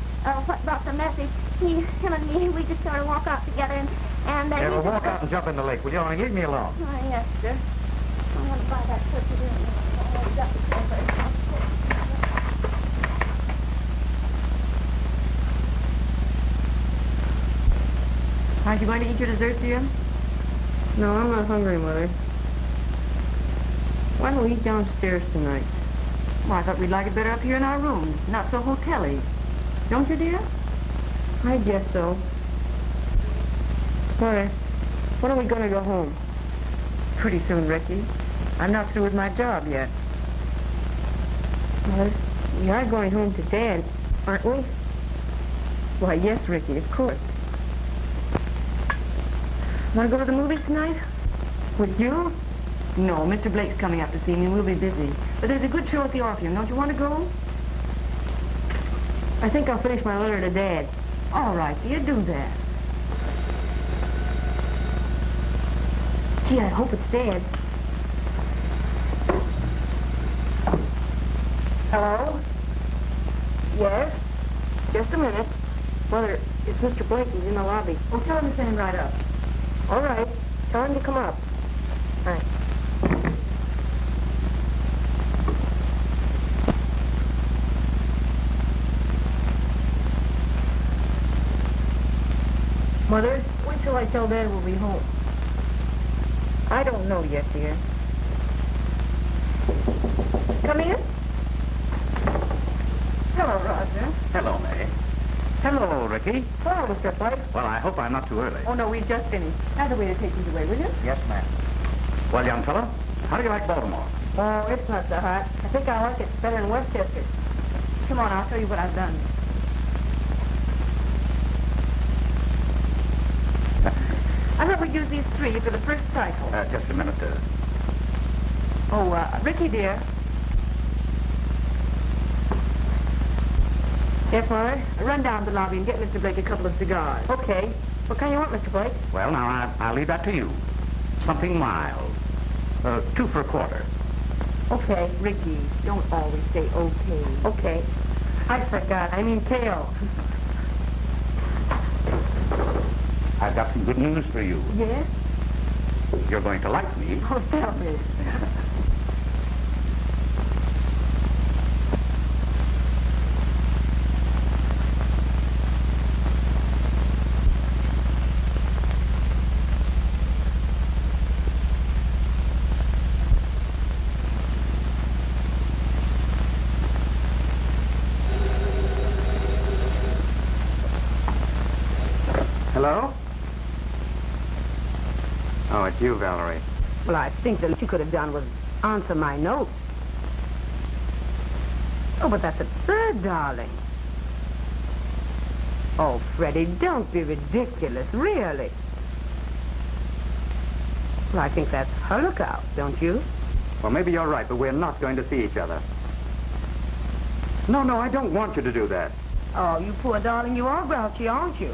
what brought the message, him and me, we just sort of walk out together and Yeah, he well, just... walk out and jump in the lake, will you? Only leave me alone. Oh, yes, sir. I'm going to buy that turkey. Aren't you going to eat your dessert, dear? No, I'm not hungry, Mother. Why don't we eat downstairs tonight? Well, I thought we'd like it better up here in our rooms, not so hotel-y. Don't you, dear? I guess so. Mother, when are we going to go home? Pretty soon, Ricky. I'm not through with my job yet. Mother, we are going home to Dad, aren't we? Why, yes, Ricky, of course. Want to go to the movies tonight? With you? No, Mr. Blake's coming up to see me and we'll be busy. But there's a good show at the Orpheum. Don't you want to go? I think I'll finish my letter to Dad. All right, dear, do that. Gee, I hope it's Dad. Hello? Yes? Just a minute. Mother, it's Mr. Blake. He's in the lobby. Oh, tell him to send him right up. All right. Tell him to come up. All right. Mother, when shall I tell Dad we'll be home? I don't know yet, dear. Come in. Hello, Roger. Hello, May. Hello, Ricky. Hello, Mr. Blake. Well, I hope I'm not too early. Oh, no, we've just finished. Have the waiter take these away, will you? Yes, ma'am. Well, young fellow, how do you like Baltimore? Oh, it's not so hot. I think I like it better than Westchester. Come on, I'll show you what I've done. I thought we'd use these three for the first cycle. Just a minute. Oh, Ricky, dear. Yes, Mother? Run down to the lobby and get Mr. Blake a couple of cigars. Okay. What kind you want, Mr. Blake? Well, now, I'll leave that to you. Something mild. 2 for a quarter. Okay. Ricky, don't always say okay. Okay. I forgot. I mean kale. I've got some good news for you. Yes? You're going to like me. Oh, tell me. Hello? Oh, it's you, Valerie. Well, I think that what you could have done was answer my note. Oh, but that's absurd, darling. Oh, Freddie, don't be ridiculous, really. Well, I think that's her lookout, don't you? Well, maybe you're right, but we're not going to see each other. No, I don't want you to do that. Oh, you poor darling, you are grouchy, aren't you?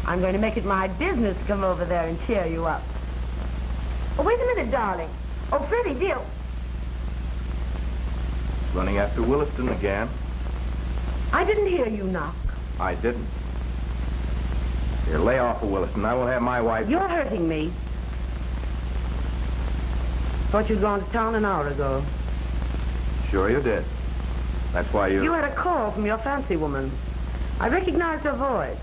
I'm going to make it my business to come over there and cheer you up. Oh, wait a minute, darling. Oh, Freddie, dear. Running after Williston again? I didn't hear you knock. I didn't. Here, lay off of Williston. I will have my wife... You're hurting me. Thought you'd gone to town an hour ago. Sure you did. That's why you... You had a call from your fancy woman. I recognized her voice.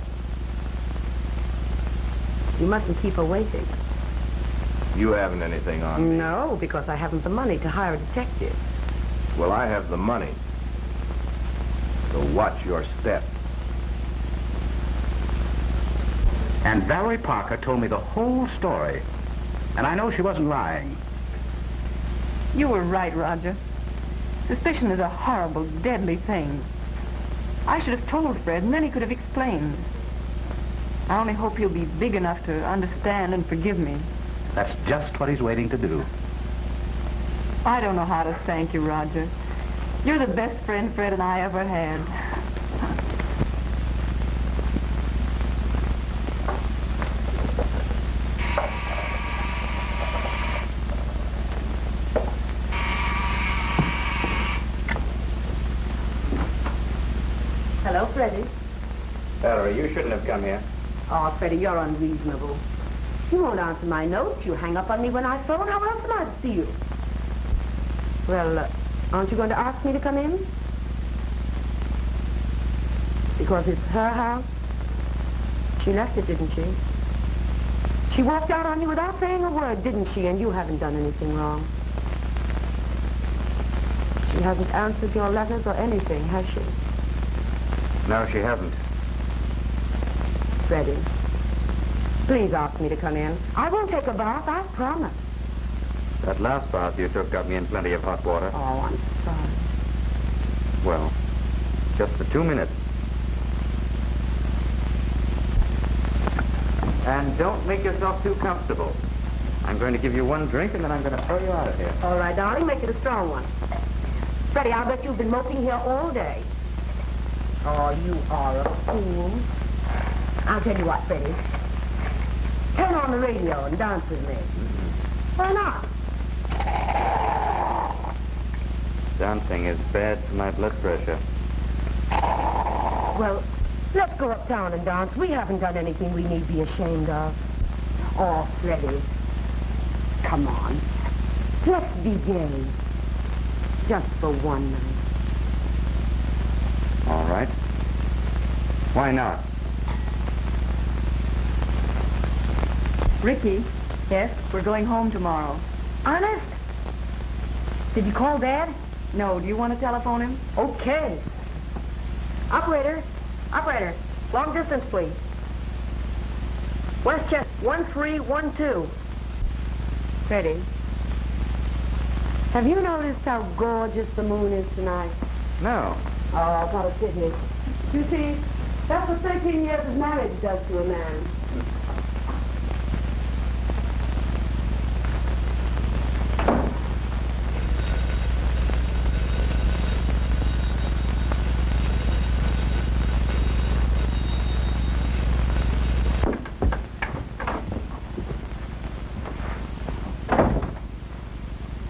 You mustn't keep her waiting. You haven't anything on me. No, because I haven't the money to hire a detective. Well, I have the money. So watch your step. And Valerie Parker told me the whole story. And I know she wasn't lying. You were right, Roger. Suspicion is a horrible, deadly thing. I should have told Fred, and then he could have explained. I only hope he'll be big enough to understand and forgive me. That's just what he's waiting to do. I don't know how to thank you, Roger. You're the best friend Fred and I ever had. Hello, Freddie. Valerie, you shouldn't have come here. Oh, Freddie, you're unreasonable. You won't answer my notes. You hang up on me when I phone. How else am I to see you? Well, aren't you going to ask me to come in? Because it's her house? She left it, didn't she? She walked out on you without saying a word, didn't she? And you haven't done anything wrong. She hasn't answered your letters or anything, has she? No, she hasn't. Freddie, please ask me to come in. I won't take a bath, I promise. That last bath you took got me in plenty of hot water. Oh, I'm sorry. Well, just for 2 minutes. And don't make yourself too comfortable. I'm going to give you one drink, and then I'm going to throw you out of here. All right, darling, make it a strong one. Freddie, I'll bet you've been moping here all day. Oh, you are a fool. I'll tell you what, Freddie. Turn on the radio and dance with me. Why not? Dancing is bad for my blood pressure. Well, let's go uptown and dance. We haven't done anything we need be ashamed of. Oh, Freddie. Come on. Let's be gay. Just for one night. All right. Why not? Ricky. Yes? We're going home tomorrow. Honest? Did you call Dad? No, do you want to telephone him? Okay. Operator, long distance, please. Westchester, 1312. Freddie, have you noticed how gorgeous the moon is tonight? No. Oh, I've got to sit here. You see, that's what 13 years of marriage does to a man.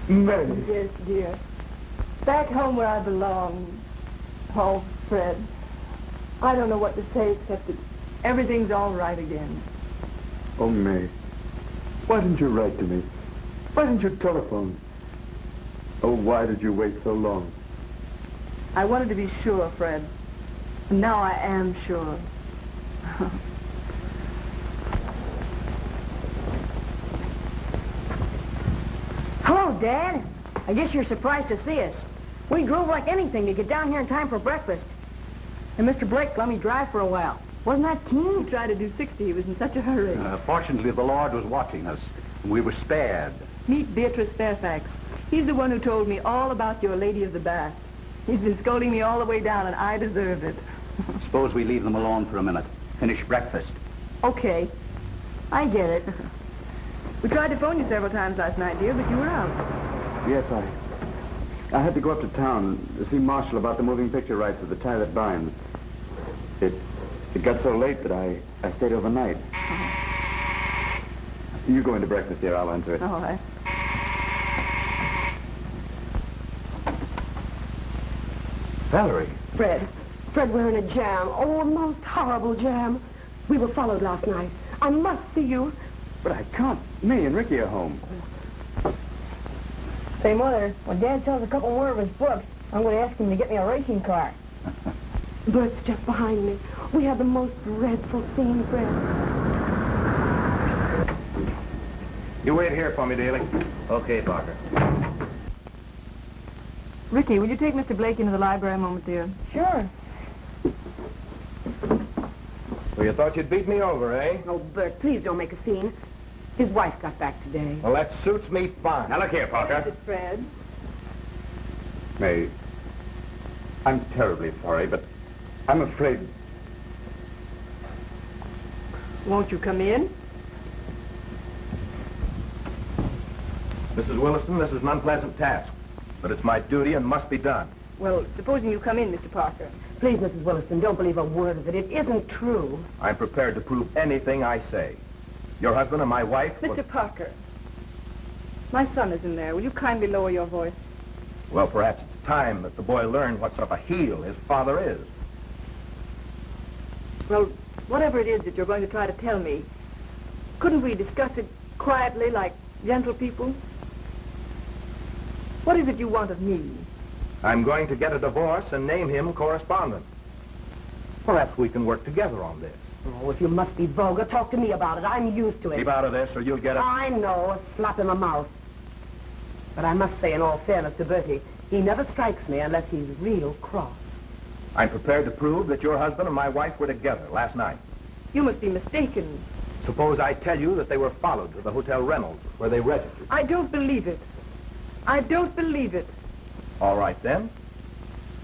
Mary. Yes, dear. Back home where I belong. Oh, Fred. I don't know what to say except that everything's all right again. Oh, May, why didn't you write to me? Why didn't you telephone? Oh, why did you wait so long? I wanted to be sure, Fred. And now I am sure. Hello, Dad. I guess you're surprised to see us. We drove like anything to get down here in time for breakfast. And Mr. Blake let me drive for a while. Wasn't that keen? He tried to do 60. He was in such a hurry. Fortunately, the Lord was watching us, and we were spared. Meet Beatrice Fairfax. He's the one who told me all about your Lady of the Bath. He's been scolding me all the way down, and I deserve it. Suppose we leave them alone for a minute. Finish breakfast. Okay. I get it. We tried to phone you several times last night, dear, but you were out. Yes, I had to go up to town to see Marshall about the moving picture rights of The Tie That Binds. It got so late that I stayed overnight. You go into breakfast, dear. I'll answer it. All right. Valerie. Fred, we're in a jam. Oh, a most horrible jam. We were followed last night. I must see you. But I can't. May and Ricky are home. Say, Mother, when Dad sells a couple more of his books, I'm going to ask him to get me a racing car. Bert's just behind me. We had the most dreadful scene, Fred. You wait here for me, Daly. Okay, Parker. Ricky, will you take Mr. Blake into the library a moment, dear? Sure. Well, you thought you'd beat me over, eh? Oh, Bert, please don't make a scene. His wife got back today. Well, that suits me fine. Now, look here, Parker. Fred. May, I'm terribly sorry, but I'm afraid... Won't you come in? Mrs. Williston, this is an unpleasant task, but it's my duty and must be done. Well, supposing you come in, Mr. Parker. Please, Mrs. Williston, don't believe a word of it. It isn't true. I'm prepared to prove anything I say. Your husband and my wife... Mr. Parker, my son is in there. Will you kindly lower your voice? Well, perhaps it's time that the boy learned what sort of a heel his father is. Well, whatever it is that you're going to try to tell me, couldn't we discuss it quietly like gentle people? What is it you want of me? I'm going to get a divorce and name him correspondent. Perhaps we can work together on this. Oh, if you must be vulgar, talk to me about it. I'm used to it. Keep out of this or you'll get a... I know, a slap in the mouth. But I must say, in all fairness to Bertie, he never strikes me unless he's real cross. I'm prepared to prove that your husband and my wife were together last night. You must be mistaken. Suppose I tell you that they were followed to the Hotel Reynolds, where they registered. I don't believe it. I don't believe it. All right, then.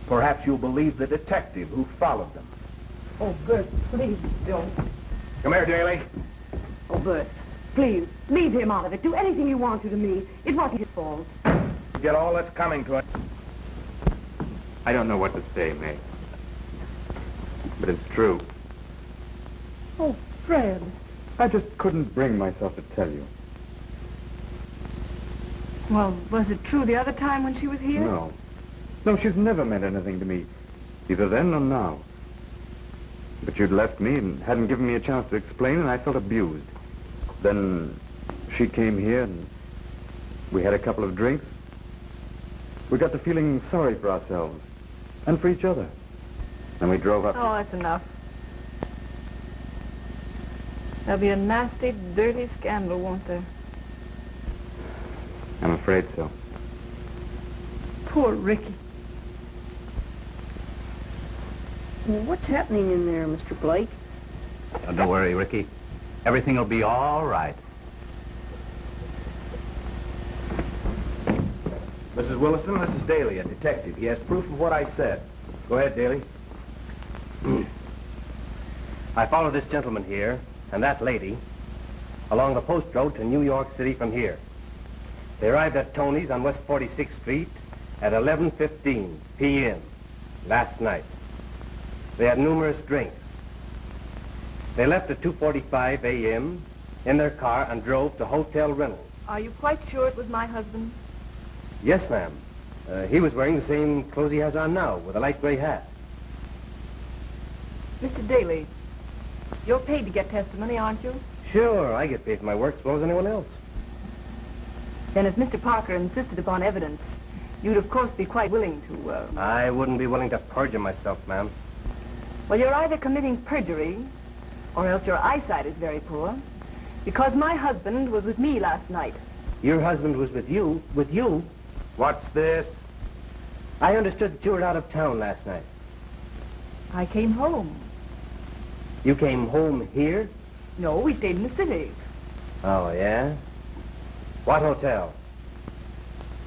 Perhaps you'll believe the detective who followed them. Oh, Bert, please don't. Come here, Daly. Oh, Bert, please, leave him out of it. Do anything you want to me. It wasn't his fault. Get all that's coming to us. I don't know what to say, May. But it's true. Oh, Fred. I just couldn't bring myself to tell you. Well, was it true the other time when she was here? No. No, she's never meant anything to me. Either then or now. But you'd left me and hadn't given me a chance to explain, and I felt abused. Then she came here, and we had a couple of drinks. We got to feeling sorry for ourselves and for each other. And we drove up. Oh, that's enough. There'll be a nasty, dirty scandal, won't there? I'm afraid so. Poor Ricky. Well, what's happening in there, Mr. Blake? Oh, don't worry, Ricky. Everything will be all right. Mrs. Williston, this is Daly, a detective. He has proof of what I said. Go ahead, Daly. I followed this gentleman here and that lady along the post road to New York City from here. They arrived at Tony's on West 46th Street at 11:15 p.m. last night. They had numerous drinks. They left at 2:45 a.m. in their car and drove to Hotel Reynolds. Are you quite sure it was my husband? Yes, ma'am. He was wearing the same clothes he has on now, with a light gray hat. Mr. Daly, you're paid to get testimony, aren't you? Sure, I get paid for my work as well as anyone else. Then if Mr. Parker insisted upon evidence, you'd of course be quite willing to, I wouldn't be willing to perjure myself, ma'am. Well, you're either committing perjury, or else your eyesight is very poor. Because my husband was with me last night. Your husband was with you? With you? What's this? I understood that you were out of town last night. I came home. You came home here? No, we stayed in the city. Oh, yeah? What hotel?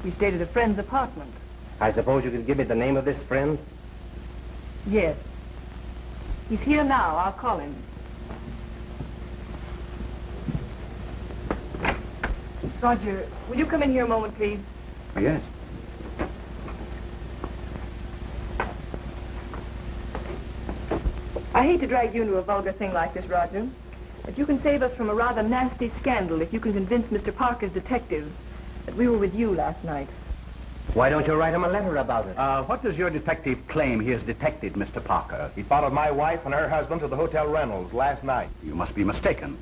We stayed at a friend's apartment. I suppose you could give me the name of this friend? Yes. He's here now. I'll call him. Roger, will you come in here a moment, please? Yes. I hate to drag you into a vulgar thing like this, Roger, but you can save us from a rather nasty scandal if you can convince Mr. Parker's detective that we were with you last night. Why don't you write him a letter about it? What does your detective claim he has detected, Mr. Parker? He followed my wife and her husband to the Hotel Reynolds last night. You must be mistaken.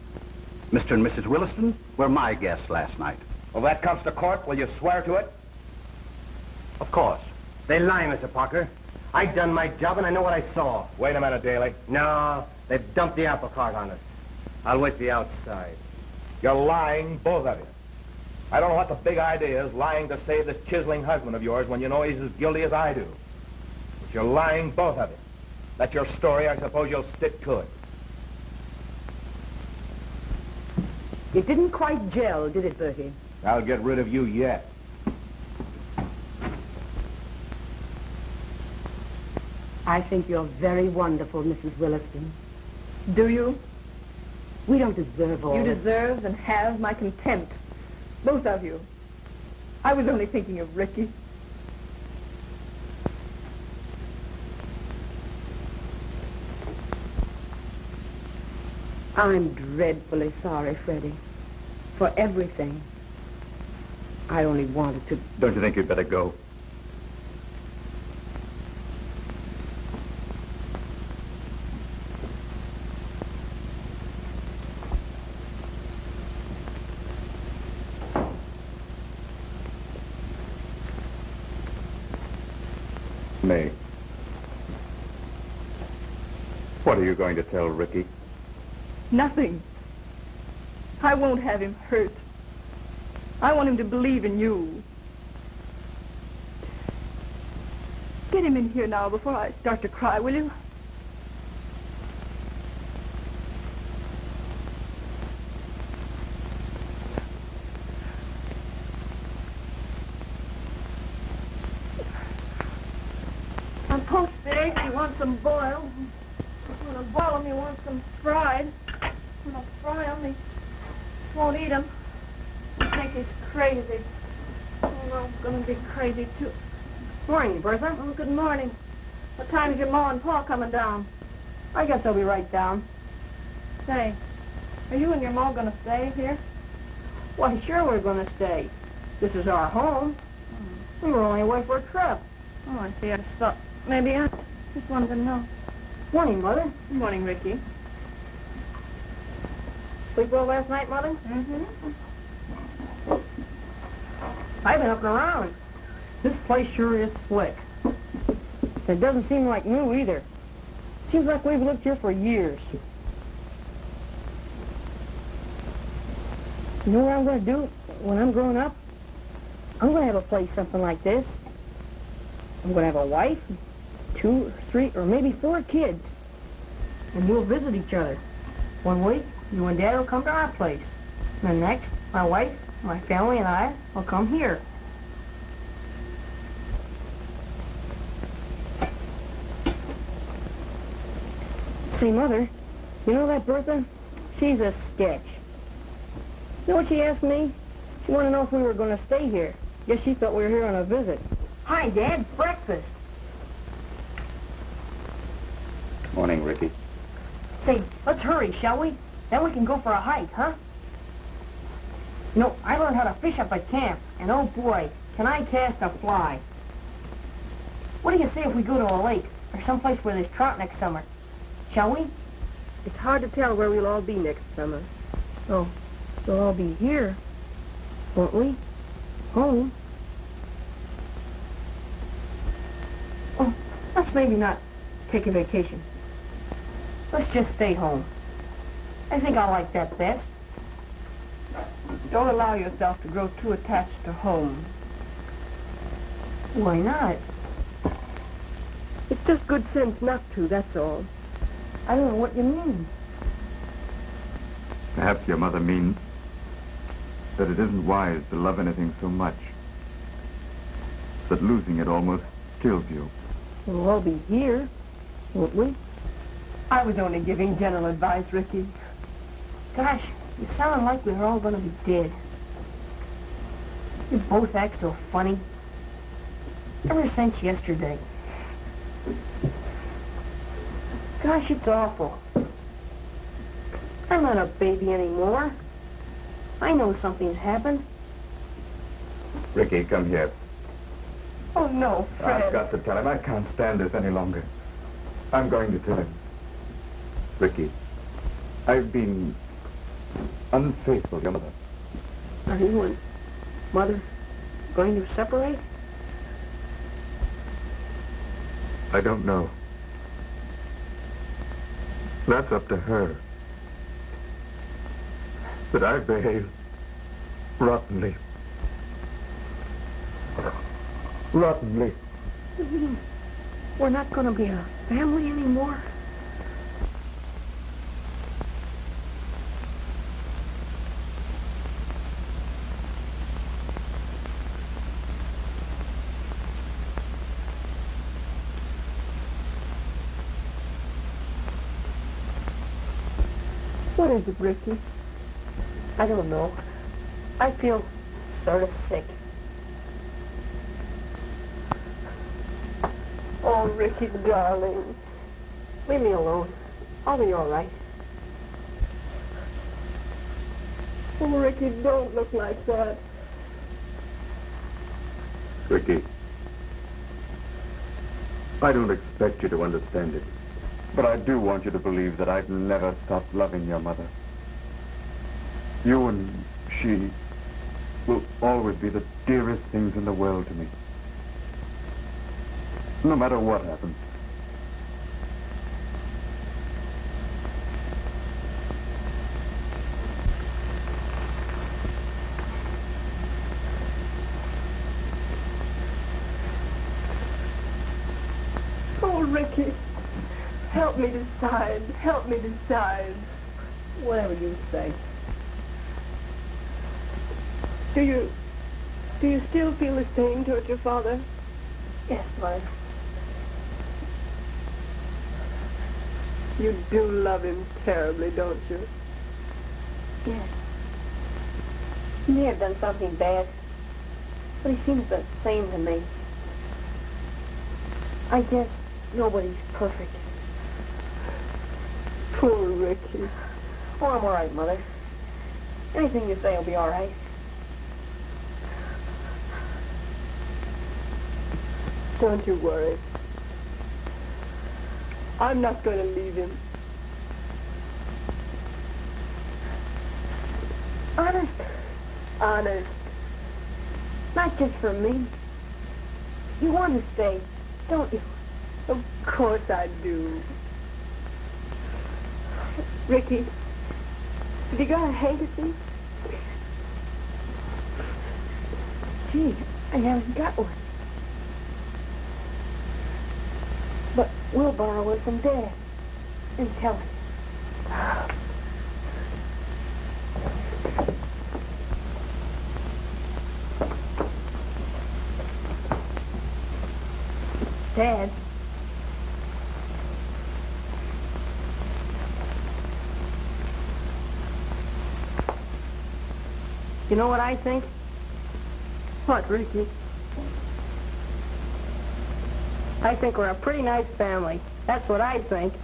Mr. and Mrs. Williston were my guests last night. Well, that comes to court. Will you swear to it? Of course. They lie, Mr. Parker. I done my job and I know what I saw. Wait a minute, Daly. No, they dumped the apple cart on us. I'll wait the outside. You're lying, both of you. I don't know what the big idea is, lying to save this chiseling husband of yours when you know he's as guilty as I do. But you're lying, both of you. That's your story. I suppose you'll stick to it. It didn't quite gel, did it, Bertie? I'll get rid of you yet. I think you're very wonderful, Mrs. Williston. Do you? We don't deserve all You this. deserve and have my contempt. Both of you. I was only thinking of Ricky. I'm dreadfully sorry, Freddie, for everything. I only wanted to... Don't you think you'd better go? May. What are you going to tell Ricky? Nothing. I won't have him hurt. I want him to believe in you. Get him in here now before I start to cry, will you? I'm poached eggs, you want some boiled. When I boil them, you want some fried. When I fry them, he won't eat them. I think he's crazy. Oh, I'm going to be crazy, too. Morning, Bertha. Oh, good morning. What time is your Ma and Pa coming down? I guess they'll be right down. Say, are you and your Ma going to stay here? Why, sure we're going to stay. This is our home. We were only away for a trip. Oh, I see. I just thought maybe I just wanted to know. Morning, Mother. Good morning, Ricky. Sleep well last night, Mother? Mm-hmm. I've been up and around. This place sure is slick. It doesn't seem like new either. Seems like we've lived here for years. You know what I'm going to do when I'm growing up? I'm going to have a place something like this. I'm going to have a wife, 2 or 3 or maybe 4 kids. And we'll visit each other. One week, you and Dad will come to our place. And then next, my wife, my family, and I will come here. Say, Mother, you know that Bertha? She's a sketch. You know what she asked me? She wanted to know if we were going to stay here. Guess she thought we were here on a visit. Hi, Dad. Breakfast. Morning, Ricky. Say, let's hurry, shall we? Then we can go for a hike, huh? You know, I learned how to fish up at camp, and oh boy, can I cast a fly. What do you say if we go to a lake, or someplace where there's trout next summer? Shall we? It's hard to tell where we'll all be next summer. Oh, we'll all be here, won't we? Home. Oh, let's maybe not take a vacation. Let's just stay home. I think I like that best. Don't allow yourself to grow too attached to home. Why not? It's just good sense not to, that's all. I don't know what you mean. Perhaps your mother means that it isn't wise to love anything so much, that losing it almost kills you. We'll all be here, won't we? I was only giving general advice, Ricky. Gosh, you sound like we were all going to be dead. You both act so funny. Ever since yesterday. Gosh, it's awful. I'm not a baby anymore. I know something's happened. Ricky, come here. Oh, no, Fred. I've got to tell him. I can't stand this any longer. I'm going to tell him. Ricky, I've been unfaithful to your mother. Are you and Mother going to separate? I don't know. That's up to her. But I've behaved rottenly. Rottenly. You mean we're not going to be a family anymore? What is it, Ricky? I don't know. I feel sort of sick. Oh, Ricky, darling. Leave me alone. I'll be all right. Oh, Ricky, don't look like that. Ricky, I don't expect you to understand it, but I do want you to believe that I've never stopped loving your mother. You and she will always be the dearest things in the world to me. No matter what happens. Oh, Ricky, help me decide. Help me decide. Whatever you say. Do you still feel the same towards your father? Yes, Mother. You do love him terribly, don't you? Yes. He may have done something bad, but he seems the same to me. I guess nobody's perfect. Poor Ricky. Oh, I'm all right, Mother. Anything you say will be all right. Don't you worry. I'm not going to leave him. Honest? Honest. Not just for me. You want to stay, don't you? Of course I do. Ricky, have you got a handkerchief? Gee, I haven't got one. But we'll borrow it from Dad and tell him. Dad. You know what I think? What, Ricky? I think we're a pretty nice family. That's what I think.